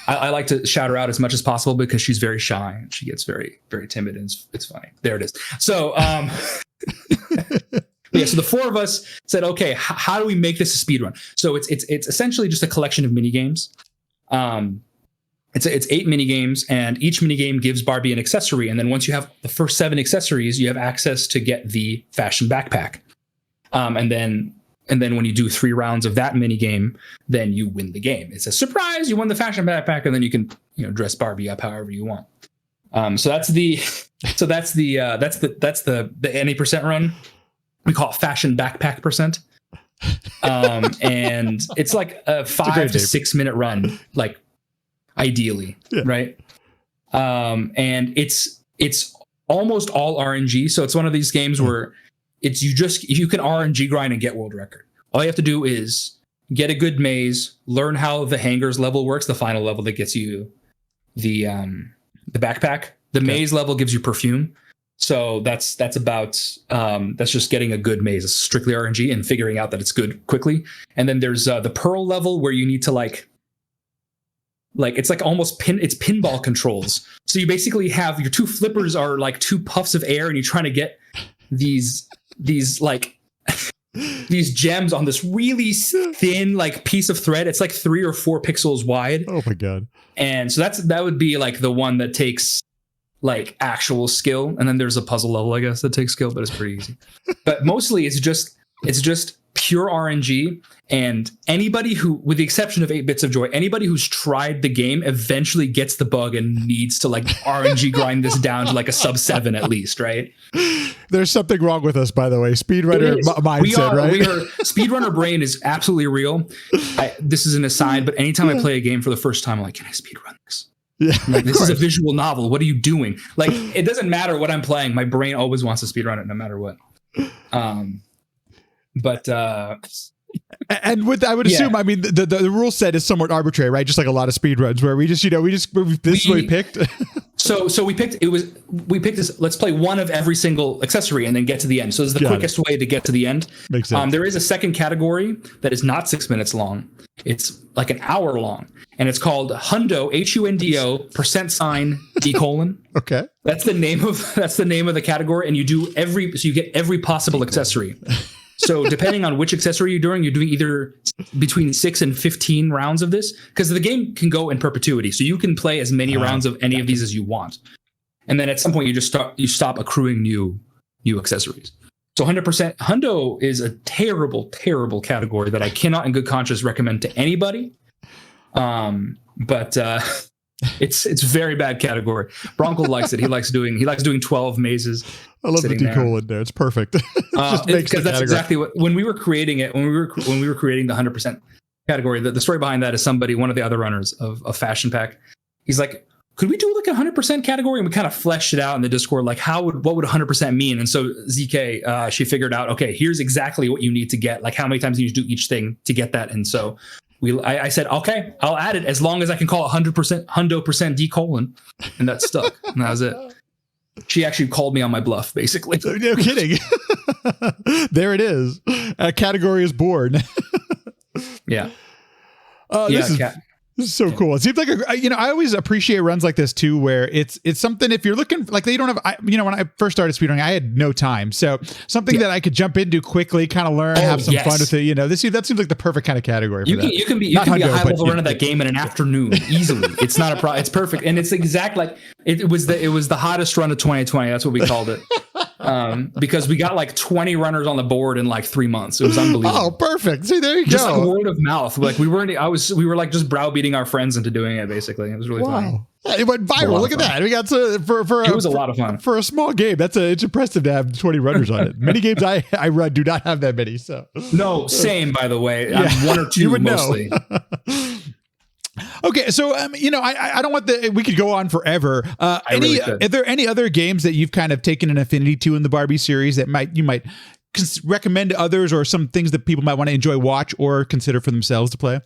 S3: I like to shout her out as much as possible because she's very shy and she gets very, very timid, and it's funny. There it is. So yeah, so the four of us said, okay, how do we make this a speed run? So it's essentially just a collection of mini games. It's 8 mini games, and each mini game gives Barbie an accessory. And then once you have the first 7 accessories, you have access to get the fashion backpack. And then when you do 3 rounds of that mini game, then you win the game. It's a surprise. You won the fashion backpack, and then you can dress Barbie up however you want. So that's the 80% run. we call it fashion backpack percent. And it's like a 5 to 6 minute run, like ideally, right? And it's almost all RNG. So it's one of these games where you can RNG grind and get world record. All you have to do is get a good maze, learn how the hangers level works, the final level that gets you the backpack. The maze level gives you perfume. So that's just getting a good maze. It's strictly RNG and figuring out that it's good quickly. And then there's the pearl level where you need to like it's like almost it's pinball controls. So you basically have your two flippers are like two puffs of air, and you're trying to get these like these gems on this really thin like piece of thread. It's like 3 or 4 pixels wide.
S2: Oh my god! And
S3: so that would be like the one that takes like actual skill, and then there's a puzzle level, I guess, that takes skill, but it's pretty easy. But mostly it's just pure RNG, and anybody who, with the exception of 8 Bits of Joy, anybody who's tried the game eventually gets the bug and needs to like RNG grind this down to like a sub 7 at least, right?
S2: There's something wrong with us, by the way. Speedrunner mindset, right?
S3: Speedrunner brain is absolutely real. This is an aside, but anytime I play a game for the first time, I'm like, can I speedrun this?
S2: Yeah,
S3: like, this is a visual novel. What are you doing? Like, it doesn't matter what I'm playing. My brain always wants to speedrun it no matter what.
S2: And with, I would assume, I mean, the rule set is somewhat arbitrary, right? Just like a lot of speedruns where this is what we picked.
S3: So we picked this. Let's play one of every single accessory and then get to the end. So this is the quickest way to get to the end.
S2: Makes sense.
S3: There is a second category that is not 6 minutes long. It's like an hour long, and it's called Hundo, HUNDO %D:.
S2: Okay.
S3: That's the name of the category, and you get every possible accessory. So depending on which accessory you're doing either between 6 and 15 rounds of this, because the game can go in perpetuity. So you can play as many rounds of any of these as you want. And then at some point you stop accruing new accessories. So 100% Hundo is a terrible, terrible category that I cannot in good conscience recommend to anybody. But it's a very bad category. Bronco likes it. He likes doing 12 mazes.
S2: I love the decal in there. It's perfect.
S3: Because that's exactly what, when we were creating it, when we were creating the 100% category, the story behind that is one of the other runners of Fashion Pack. He's like, could we do like a 100% category? And we kind of fleshed it out in the Discord, like what would 100% mean? And so ZK, she figured out, okay, here's exactly what you need to get, like how many times you need to do each thing to get that. And so I said, okay, I'll add it as long as I can call it 100% Hundo %D:, and that stuck. And that was it. She actually called me on my bluff, basically.
S2: No kidding. There it is. A category is born.
S3: Yeah.
S2: This is so cool. It seems like I always appreciate runs like this too, where it's something, if you're looking like they don't have, when I first started speedrunning, I had no time. So something that I could jump into quickly, kind of learn, have some fun with it. That seems like the perfect kind of category for that.
S3: You can be a high level run of that game in an afternoon easily. It's not a problem. It's perfect. And it's exact, like it was the hottest run of 2020. That's what we called it. Because we got like 20 runners on the board in like 3 months. It was unbelievable.
S2: Oh, perfect. See, there you
S3: just
S2: go.
S3: Like word of mouth. Like we were like just browbeating our friends into doing it. Basically, it was really fun.
S2: Yeah, it went viral. Look at that. We got it was a lot of fun for a small game. It's impressive to have 20 runners on it. Many games I run do not have that many. So
S3: no, same by the way. I'm 1 or 2 mostly.
S2: Okay, so I don't want we could go on forever. Are there any other games that you've kind of taken an affinity to in the Barbie series that you might recommend to others, or some things that people might want to enjoy, watch, or consider for themselves to play?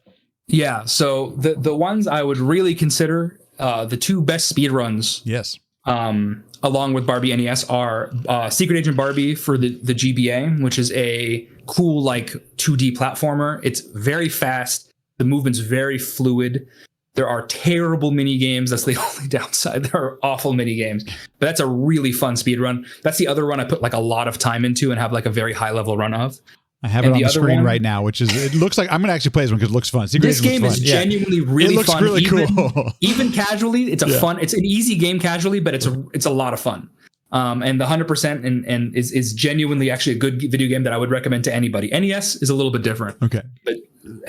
S3: Yeah, so the ones I would really consider, the 2 best speedruns,
S2: yes,
S3: along with Barbie NES, are Secret Agent Barbie for the GBA, which is a cool like 2D platformer. It's very fast. The movement's very fluid. There are terrible mini games. That's the only downside. There are awful mini games, but that's a really fun speed run. That's the other one I put like a lot of time into and have like a very high level run of.
S2: I have it on the screen right now, which is, it looks like I'm going to actually play this one because it looks fun.
S3: This game is genuinely really fun.
S2: It looks really cool.
S3: Even casually, it's it's an easy game casually, but it's a lot of fun. And the 100% and is genuinely actually a good video game that I would recommend to anybody. NES is a little bit different.
S2: Okay.
S3: But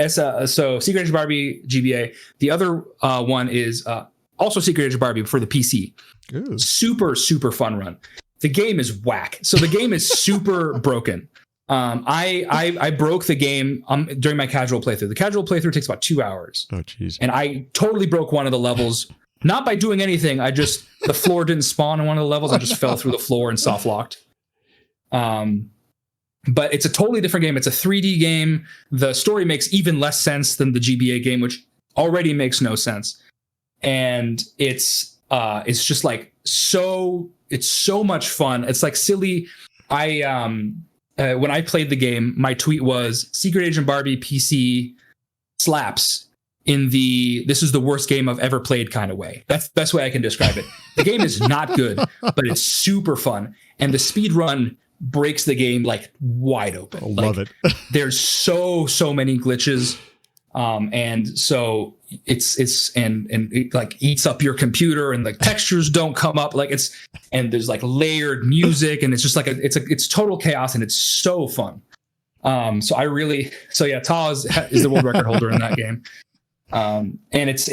S3: so Secret Agent Barbie GBA. The other one is also Secret Agent Barbie for the PC. Ooh. Super, super fun run. The game is whack. So the game is super broken. I broke the game during my casual playthrough. The casual playthrough takes about 2 hours.
S2: Oh, jeez.
S3: And I totally broke one of the levels, not by doing anything. The floor didn't spawn in one of the levels. I just fell through the floor and soft locked. But it's a totally different game. It's a 3D game. The story makes even less sense than the GBA game, which already makes no sense. And it's just like it's so much fun. It's like silly. When I played the game, my tweet was Secret Agent Barbie PC slaps in this is the worst game I've ever played kind of way. That's the best way I can describe it. The game is not good, but it's super fun. And the speed run breaks the game like wide open.
S2: I love it.
S3: There's so many glitches. And so it like eats up your computer and the textures don't come up and there's like layered music and it's just like it's total chaos and it's so fun. Ta is the world record holder in that game. And it's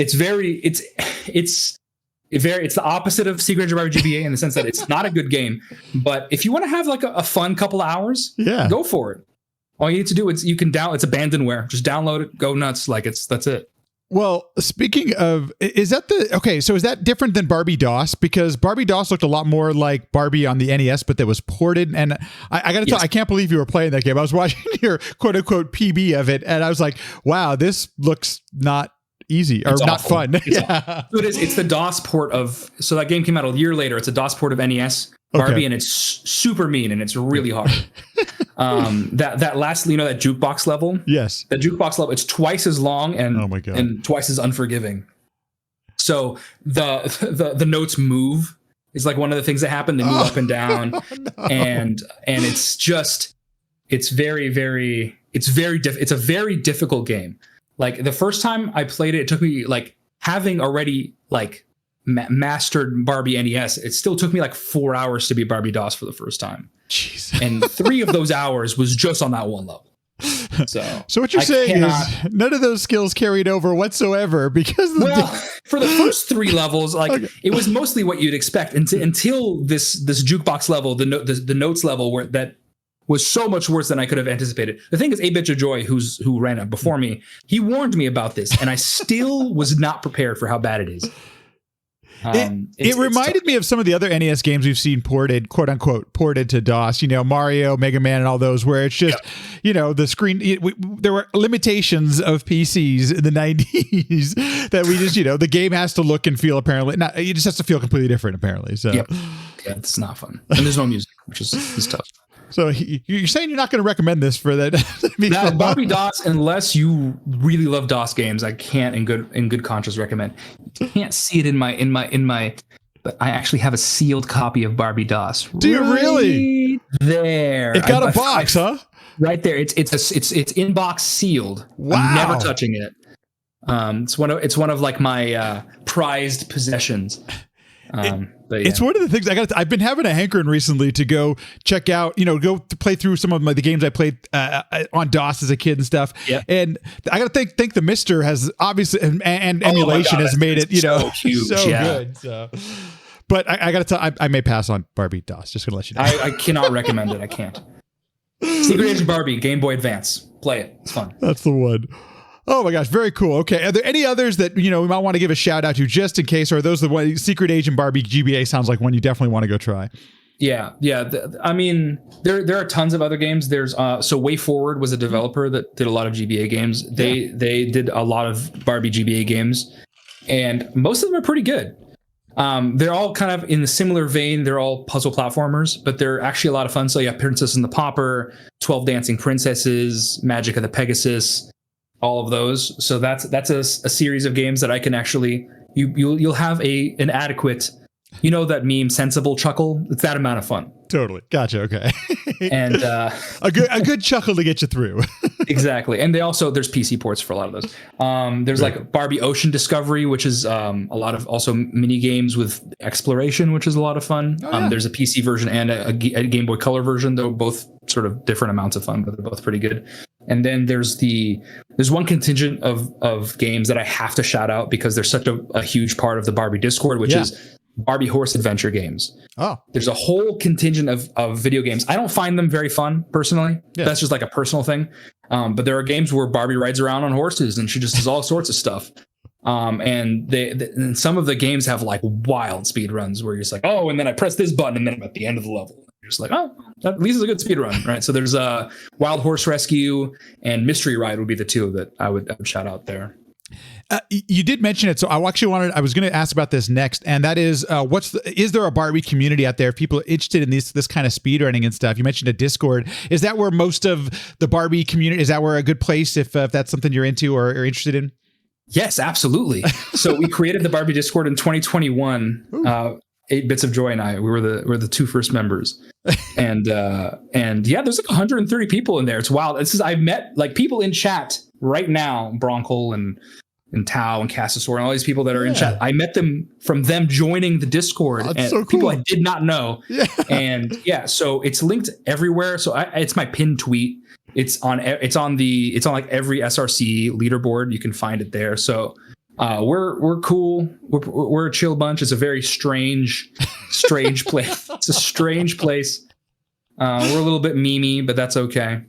S3: the opposite of Secret Agent Barbie GBA in the sense that it's not a good game, but if you want to have like a fun couple of hours, go for it. All you need to do is it's abandonware. Just download it, go nuts. That's it.
S2: Well, speaking of, so is that different than Barbie DOS? Because Barbie DOS looked a lot more like Barbie on the NES, but that was ported. And I got to tell, I can't believe you were playing that game. I was watching your quote unquote PB of it, and I was like, wow, this looks not easy or not fun.
S3: It's the DOS port so that game came out a year later. It's a DOS port of NES Barbie, and it's super mean and it's really hard. That last, that jukebox level.
S2: Yes.
S3: The jukebox level, it's twice as long and
S2: oh my God.
S3: And twice as unforgiving. So the notes move is like one of the things that happen. They move up and down, no. and it's a very difficult game. Like the first time I played it, it took me like having already like mastered Barbie NES. It still took me like 4 hours to beat Barbie DOS for the first time.
S2: Jeez.
S3: And 3 of those hours was just on that one level. So
S2: what you're saying is none of those skills carried over whatsoever because
S3: for the first 3 levels, it was mostly what you'd expect until this jukebox level, the notes level where that was so much worse than I could have anticipated. The thing is, A-Bit Joy, who ran it before me, he warned me about this, and I still was not prepared for how bad it is.
S2: It reminded me of some of the other NES games we've seen ported, quote unquote, ported to DOS, Mario, Mega Man, and all those, where it's just, the screen, there were limitations of PCs in the 90s that we just, the game has to look and feel apparently, it just has to feel completely different apparently. So,
S3: yeah, it's not fun. And there's no music, which is tough.
S2: So you're saying you're not going to recommend this for that?
S3: Barbie DOS, unless you really love DOS games, I can't in good conscience recommend. You can't see it in my. But I actually have a sealed copy of Barbie DOS.
S2: Do you really?
S3: There,
S2: it got a box, huh?
S3: Right there. It's in box sealed.
S2: Wow.
S3: I'm never touching it. It's one of like my prized possessions. But yeah.
S2: It's one of the things I've been having a hankering recently to go check out, go to play through some of the games I played on DOS as a kid and stuff.
S3: Yep.
S2: And I got to think the Mister has obviously and emulation has made it,
S3: so huge,
S2: so good. So, but I got to tell, I may pass on Barbie DOS. Just gonna let you know.
S3: I cannot recommend it. I can't. Secret Agent Barbie, Game Boy Advance. Play it. It's fun.
S2: That's the one. Oh my gosh, very cool. Okay, are there any others that we might want to give a shout out to just in case, or are those the one? Secret Agent Barbie GBA sounds like one you definitely want to go try.
S3: Yeah. I mean, there are tons of other games. There's Way Forward was a developer that did a lot of GBA games. They did a lot of Barbie GBA games, and most of them are pretty good. They're all kind of in the similar vein. They're all puzzle platformers, but they're actually a lot of fun. So yeah, Princess and the Pauper, 12 Dancing Princesses, Magic of the Pegasus. All of those. So that's a series of games that I can actually you'll have an adequate, that meme sensible chuckle. It's that amount of fun.
S2: Totally. Gotcha. Okay.
S3: And
S2: a good chuckle to get you through.
S3: Exactly. And there's PC ports for a lot of those. There's like Barbie Ocean Discovery, which is a lot of also mini games with exploration, which is a lot of fun. Oh, yeah. There's a PC version and a Game Boy Color version, though both sort of different amounts of fun, but they're both pretty good. And then there's one contingent of games that I have to shout out because they're such a huge part of the Barbie Discord, which is Barbie horse adventure games.
S2: Oh,
S3: there's a whole contingent of video games. I don't find them very fun personally. Yeah. That's just like a personal thing. But there are games where Barbie rides around on horses and she just does all sorts of stuff. And and some of the games have like wild speed runs where you're just like, oh, and then I press this button and then I'm at the end of the level. You're just like, oh, at least it's a good speed run, right? So there's Wild Horse Rescue and Mystery Ride would be the two that I would shout out there.
S2: You did mention it, so I was going to ask about this next, and that is, is there a Barbie community out there? If people are interested in this kind of speedrunning and stuff, you mentioned a Discord. Is that where most of the Barbie community? Is that where a good place if that's something you're into or interested in?
S3: Yes, absolutely. So we created the Barbie Discord in 2021. 8 Bits of Joy and I, we were the two first members, and yeah, there's like 130 people in there. It's wild. I've met like people in chat right now, Broncle and Tao and Cassasaur and all these people that are in chat. I met them from them joining the Discord, and
S2: so cool.
S3: People I did not know.
S2: Yeah.
S3: And yeah, so it's linked everywhere. So it's my pinned tweet. It's on like every SRC leaderboard. You can find it there. So we're cool. We're a chill bunch. It's a very strange place. It's a strange place. We're a little bit memey, but that's okay.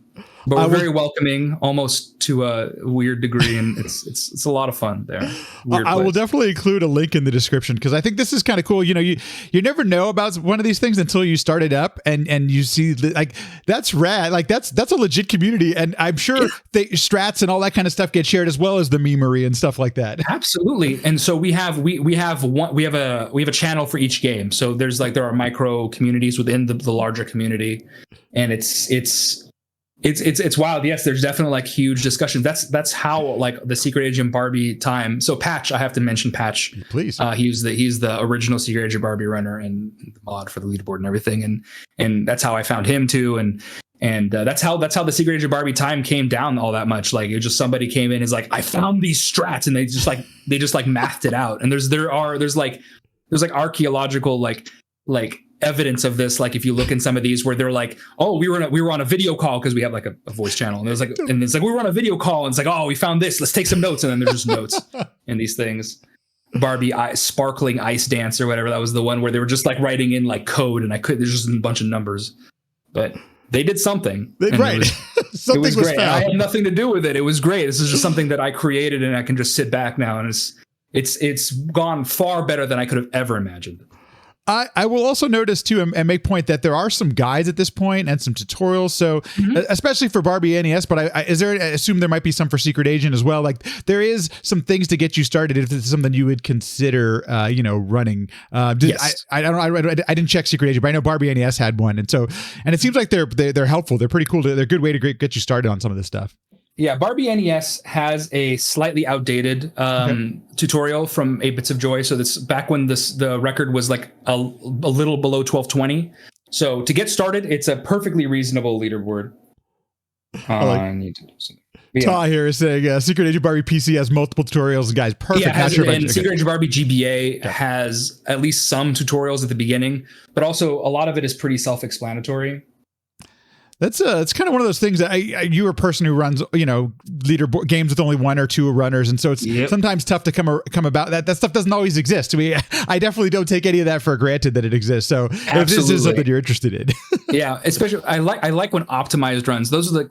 S3: But we're very welcoming, almost to a weird degree, and it's a lot of fun there.
S2: I will definitely include a link in the description because I think this is kind of cool. You know, you never know about one of these things until you start it up and you see like that's rad. Like that's a legit community, and I'm sure strats and all that kind of stuff get shared as well as the memery and stuff like that.
S3: Absolutely. And so we have a channel for each game. So there are micro communities within the larger community, and it's wild. Yes, there's definitely like huge discussions. That's how like the Secret Agent Barbie time. So Patch, I have to mention Patch.
S2: Please.
S3: He's the original Secret Agent Barbie runner and the mod for the leaderboard and everything. And that's how I found him too. And that's how the Secret Agent Barbie time came down all that much. Like it was just somebody came in and is like, I found these strats, and they just mathed it out. And there's archaeological like evidence of this. Like if you look in some of these where they're like, oh, we were on a video call because we have like a voice channel, and it's like we were on a video call, and it's like, oh, we found this, let's take some notes, and then there's just notes in these things. Barbie sparkling ice dance or whatever, that was the one where they were just like writing in like code, and there's just a bunch of numbers, but they did something.
S2: Right.
S3: It was great. I had nothing to do with it. It was great. This is just something that I created, and I can just sit back now, and it's gone far better than I could have ever imagined.
S2: I will also notice too and make point that there are some guides at this point and some tutorials. So especially for Barbie NES, but I assume there might be some for Secret Agent as well. Like there is some things to get you started if it's something you would consider, running.
S3: Yes.
S2: I didn't check Secret Agent, but I know Barbie NES had one, and it seems like they're helpful. They're pretty cool. They're a good way to get you started on some of this stuff.
S3: Yeah, Barbie NES has a slightly outdated tutorial from 8 Bits of Joy. So this back when the record was like a little below 1220. So to get started, it's a perfectly reasonable leaderboard. I need to do something. Yeah.
S2: Ta here is saying Secret Agent Barbie PC has multiple tutorials, guys. Perfect.
S3: Yeah, Secret Agent Barbie GBA has at least some tutorials at the beginning, but also a lot of it is pretty self-explanatory.
S2: It's kind of one of those things that you're a person who runs, leaderboard games with only one or two runners. And so it's sometimes tough to come about that stuff doesn't always exist. I definitely don't take any of that for granted that it exists. So Absolutely. If this is something you're interested in.
S3: Yeah. Especially I like when optimized runs, those are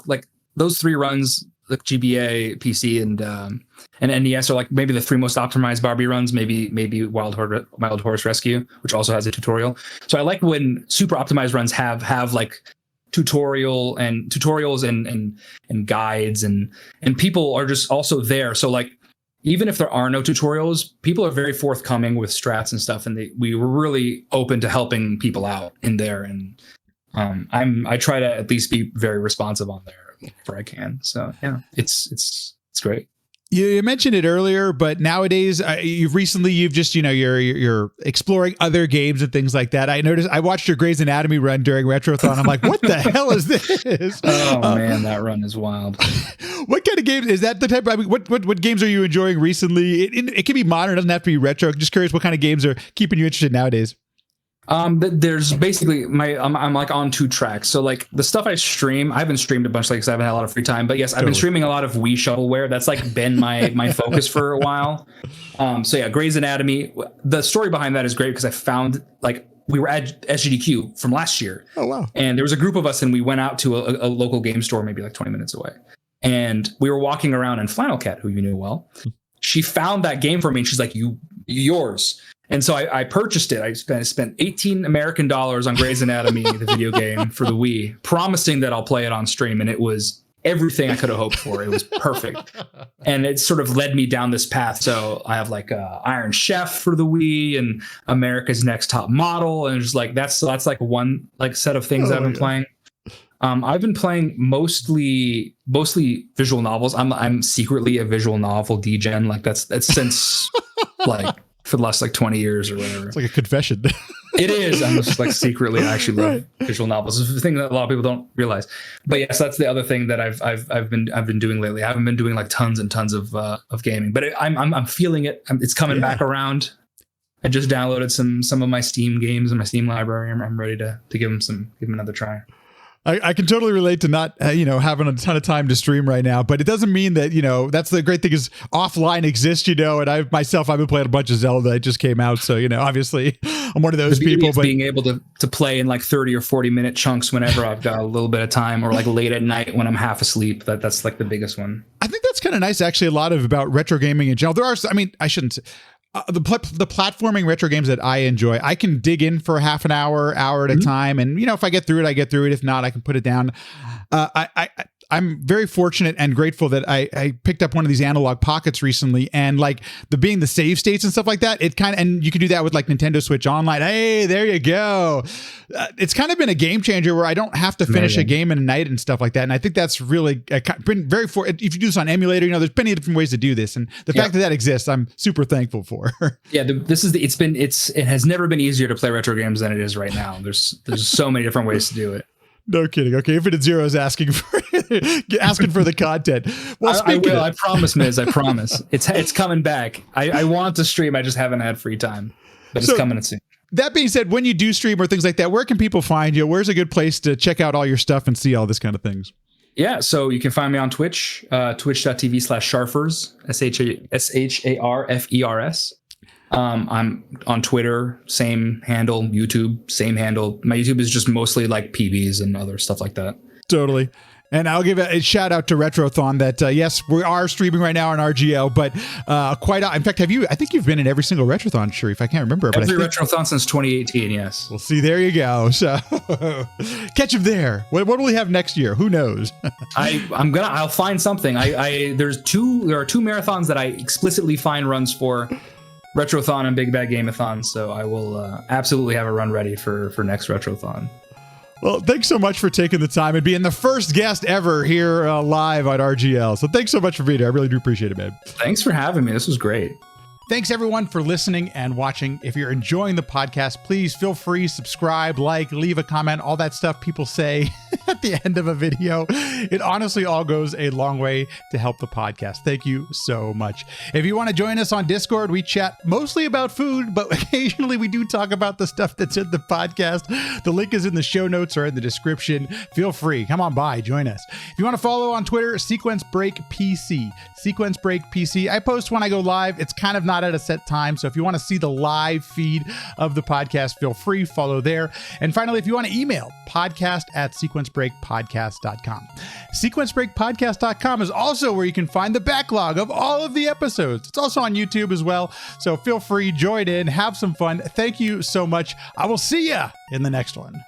S3: those three runs, the GBA, PC and NES are like maybe the three most optimized Barbie runs, maybe Wild Horse Rescue, which also has a tutorial. So I like when super optimized runs have like tutorials and guides and people are just also there. So like even if there are no tutorials, people are very forthcoming with strats and stuff, and we were really open to helping people out in there. And I try to at least be very responsive on there whenever I can. So yeah, it's great.
S2: You mentioned it earlier, but nowadays you've just you're exploring other games and things like that. I noticed I watched your Grey's Anatomy run during Retrothon. I'm like, what the hell is this?
S3: Oh man, that run is wild.
S2: What kind of games is that? What games are you enjoying recently? It can be modern, it doesn't have to be retro. Just curious, what kind of games are keeping you interested nowadays?
S3: There's basically I'm like on 2 tracks. So like the stuff I stream, I haven't streamed a bunch like because I haven't had a lot of free time. But yes, I've been streaming a lot of Wii shovelware. That's like been my focus for a while. So yeah, Grey's Anatomy. The story behind that is great because I found like we were at SGDQ from last year.
S2: Oh wow!
S3: And there was a group of us, and we went out to a local game store, maybe like 20 minutes away. And we were walking around, and Flannel Cat, who you knew well, she found that game for me, and she's like, yours. And so I purchased it. I spent $18 American on Grey's Anatomy, the video game for the Wii, promising that I'll play it on stream. And it was everything I could have hoped for. It was perfect. And it sort of led me down this path. So I have like Iron Chef for the Wii and America's Next Top Model. And just like, that's like one like set of things I've been playing. I've been playing mostly visual novels. I'm secretly a visual novel degen. Like that's since like for the last like 20 years or whatever.
S2: It's like a confession.
S3: It is. I'm just like secretly I actually love visual novels. It's a thing that a lot of people don't realize. But yes, that's the other thing that I've been doing lately. I haven't been doing like tons and tons of gaming, but I'm feeling it. It's coming back around. I just downloaded some of my Steam games in my Steam library. I'm ready to give them another try.
S2: I can totally relate to not, having a ton of time to stream right now, but it doesn't mean that, that's the great thing is offline exists, and I've been playing a bunch of Zelda that just came out. So, obviously I'm one of those people, but
S3: being able to play in like 30 or 40 minute chunks whenever I've got a little bit of time or like late at night when I'm half asleep, that's like the biggest one.
S2: I think that's kind of nice. Actually, a lot about retro gaming in general. There are, I shouldn't the platforming retro games that I enjoy, I can dig in for half an hour at a time. And, if I get through it, I get through it. If not, I can put it down. I'm very fortunate and grateful that I picked up one of these analog pockets recently, and like being the save states and stuff like that, and you can do that with like Nintendo Switch Online. Hey, there you go. It's kind of been a game changer where I don't have to finish a game in a night and stuff like that. And I think that's really been if you do this on emulator, there's plenty of different ways to do this. And the fact that exists, I'm super thankful for.
S3: Yeah, it has never been easier to play retro games than it is right now. There's so many different ways to do it.
S2: No kidding. Okay, Infinite Zero is asking for the content. Well,
S3: I promise, Miz. I promise. It's coming back. I want to stream. I just haven't had free time, but it's coming soon.
S2: That being said, when you do stream or things like that, where can people find you? Where's a good place to check out all your stuff and see all this kind of things?
S3: Yeah, so you can find me on Twitch, twitch.tv/sharfers, SHARFERS. I'm on Twitter, same handle, YouTube, same handle. My YouTube is just mostly like PBs and other stuff like that.
S2: Totally. And I'll give a shout out to Retrothon that, yes, we are streaming right now on RGL, but in fact, I think you've been in every single Retrothon, Sharif. I can't remember.
S3: Every Retrothon since 2018, yes.
S2: Well, see, there you go. So catch him there. What will we have next year? Who knows?
S3: I'll find something. There are two marathons that I explicitly find runs for. Retrothon and Big Bad Game-a-thon, so I will absolutely have a run ready for next Retrothon.
S2: Well, thanks so much for taking the time and being the first guest ever here live on RGL. So thanks so much for being here. I really do appreciate it, man.
S3: Thanks for having me. This was great.
S2: Thanks, everyone, for listening and watching. If you're enjoying the podcast, please feel free, subscribe, leave a comment, all that stuff people say at the end of a video. It honestly all goes a long way to help the podcast. Thank you so much. If you want to join us on Discord, we chat mostly about food, but occasionally we do talk about the stuff that's in the podcast. The link is in the show notes or in the description. Feel free. Come on by. Join us. If you want to follow on Twitter, Sequence Break PC. Sequence Break PC. I post when I go live. It's kind of not at a set time, so if you want to see the live feed of the podcast, feel free, follow there. And finally, if you want to email, podcast@sequencebreakpodcast.com. Sequencebreakpodcast.com is also where you can find the backlog of all of the episodes. It's also on YouTube as well, so feel free, join in, have some fun. Thank you so much. I will see you in the next one.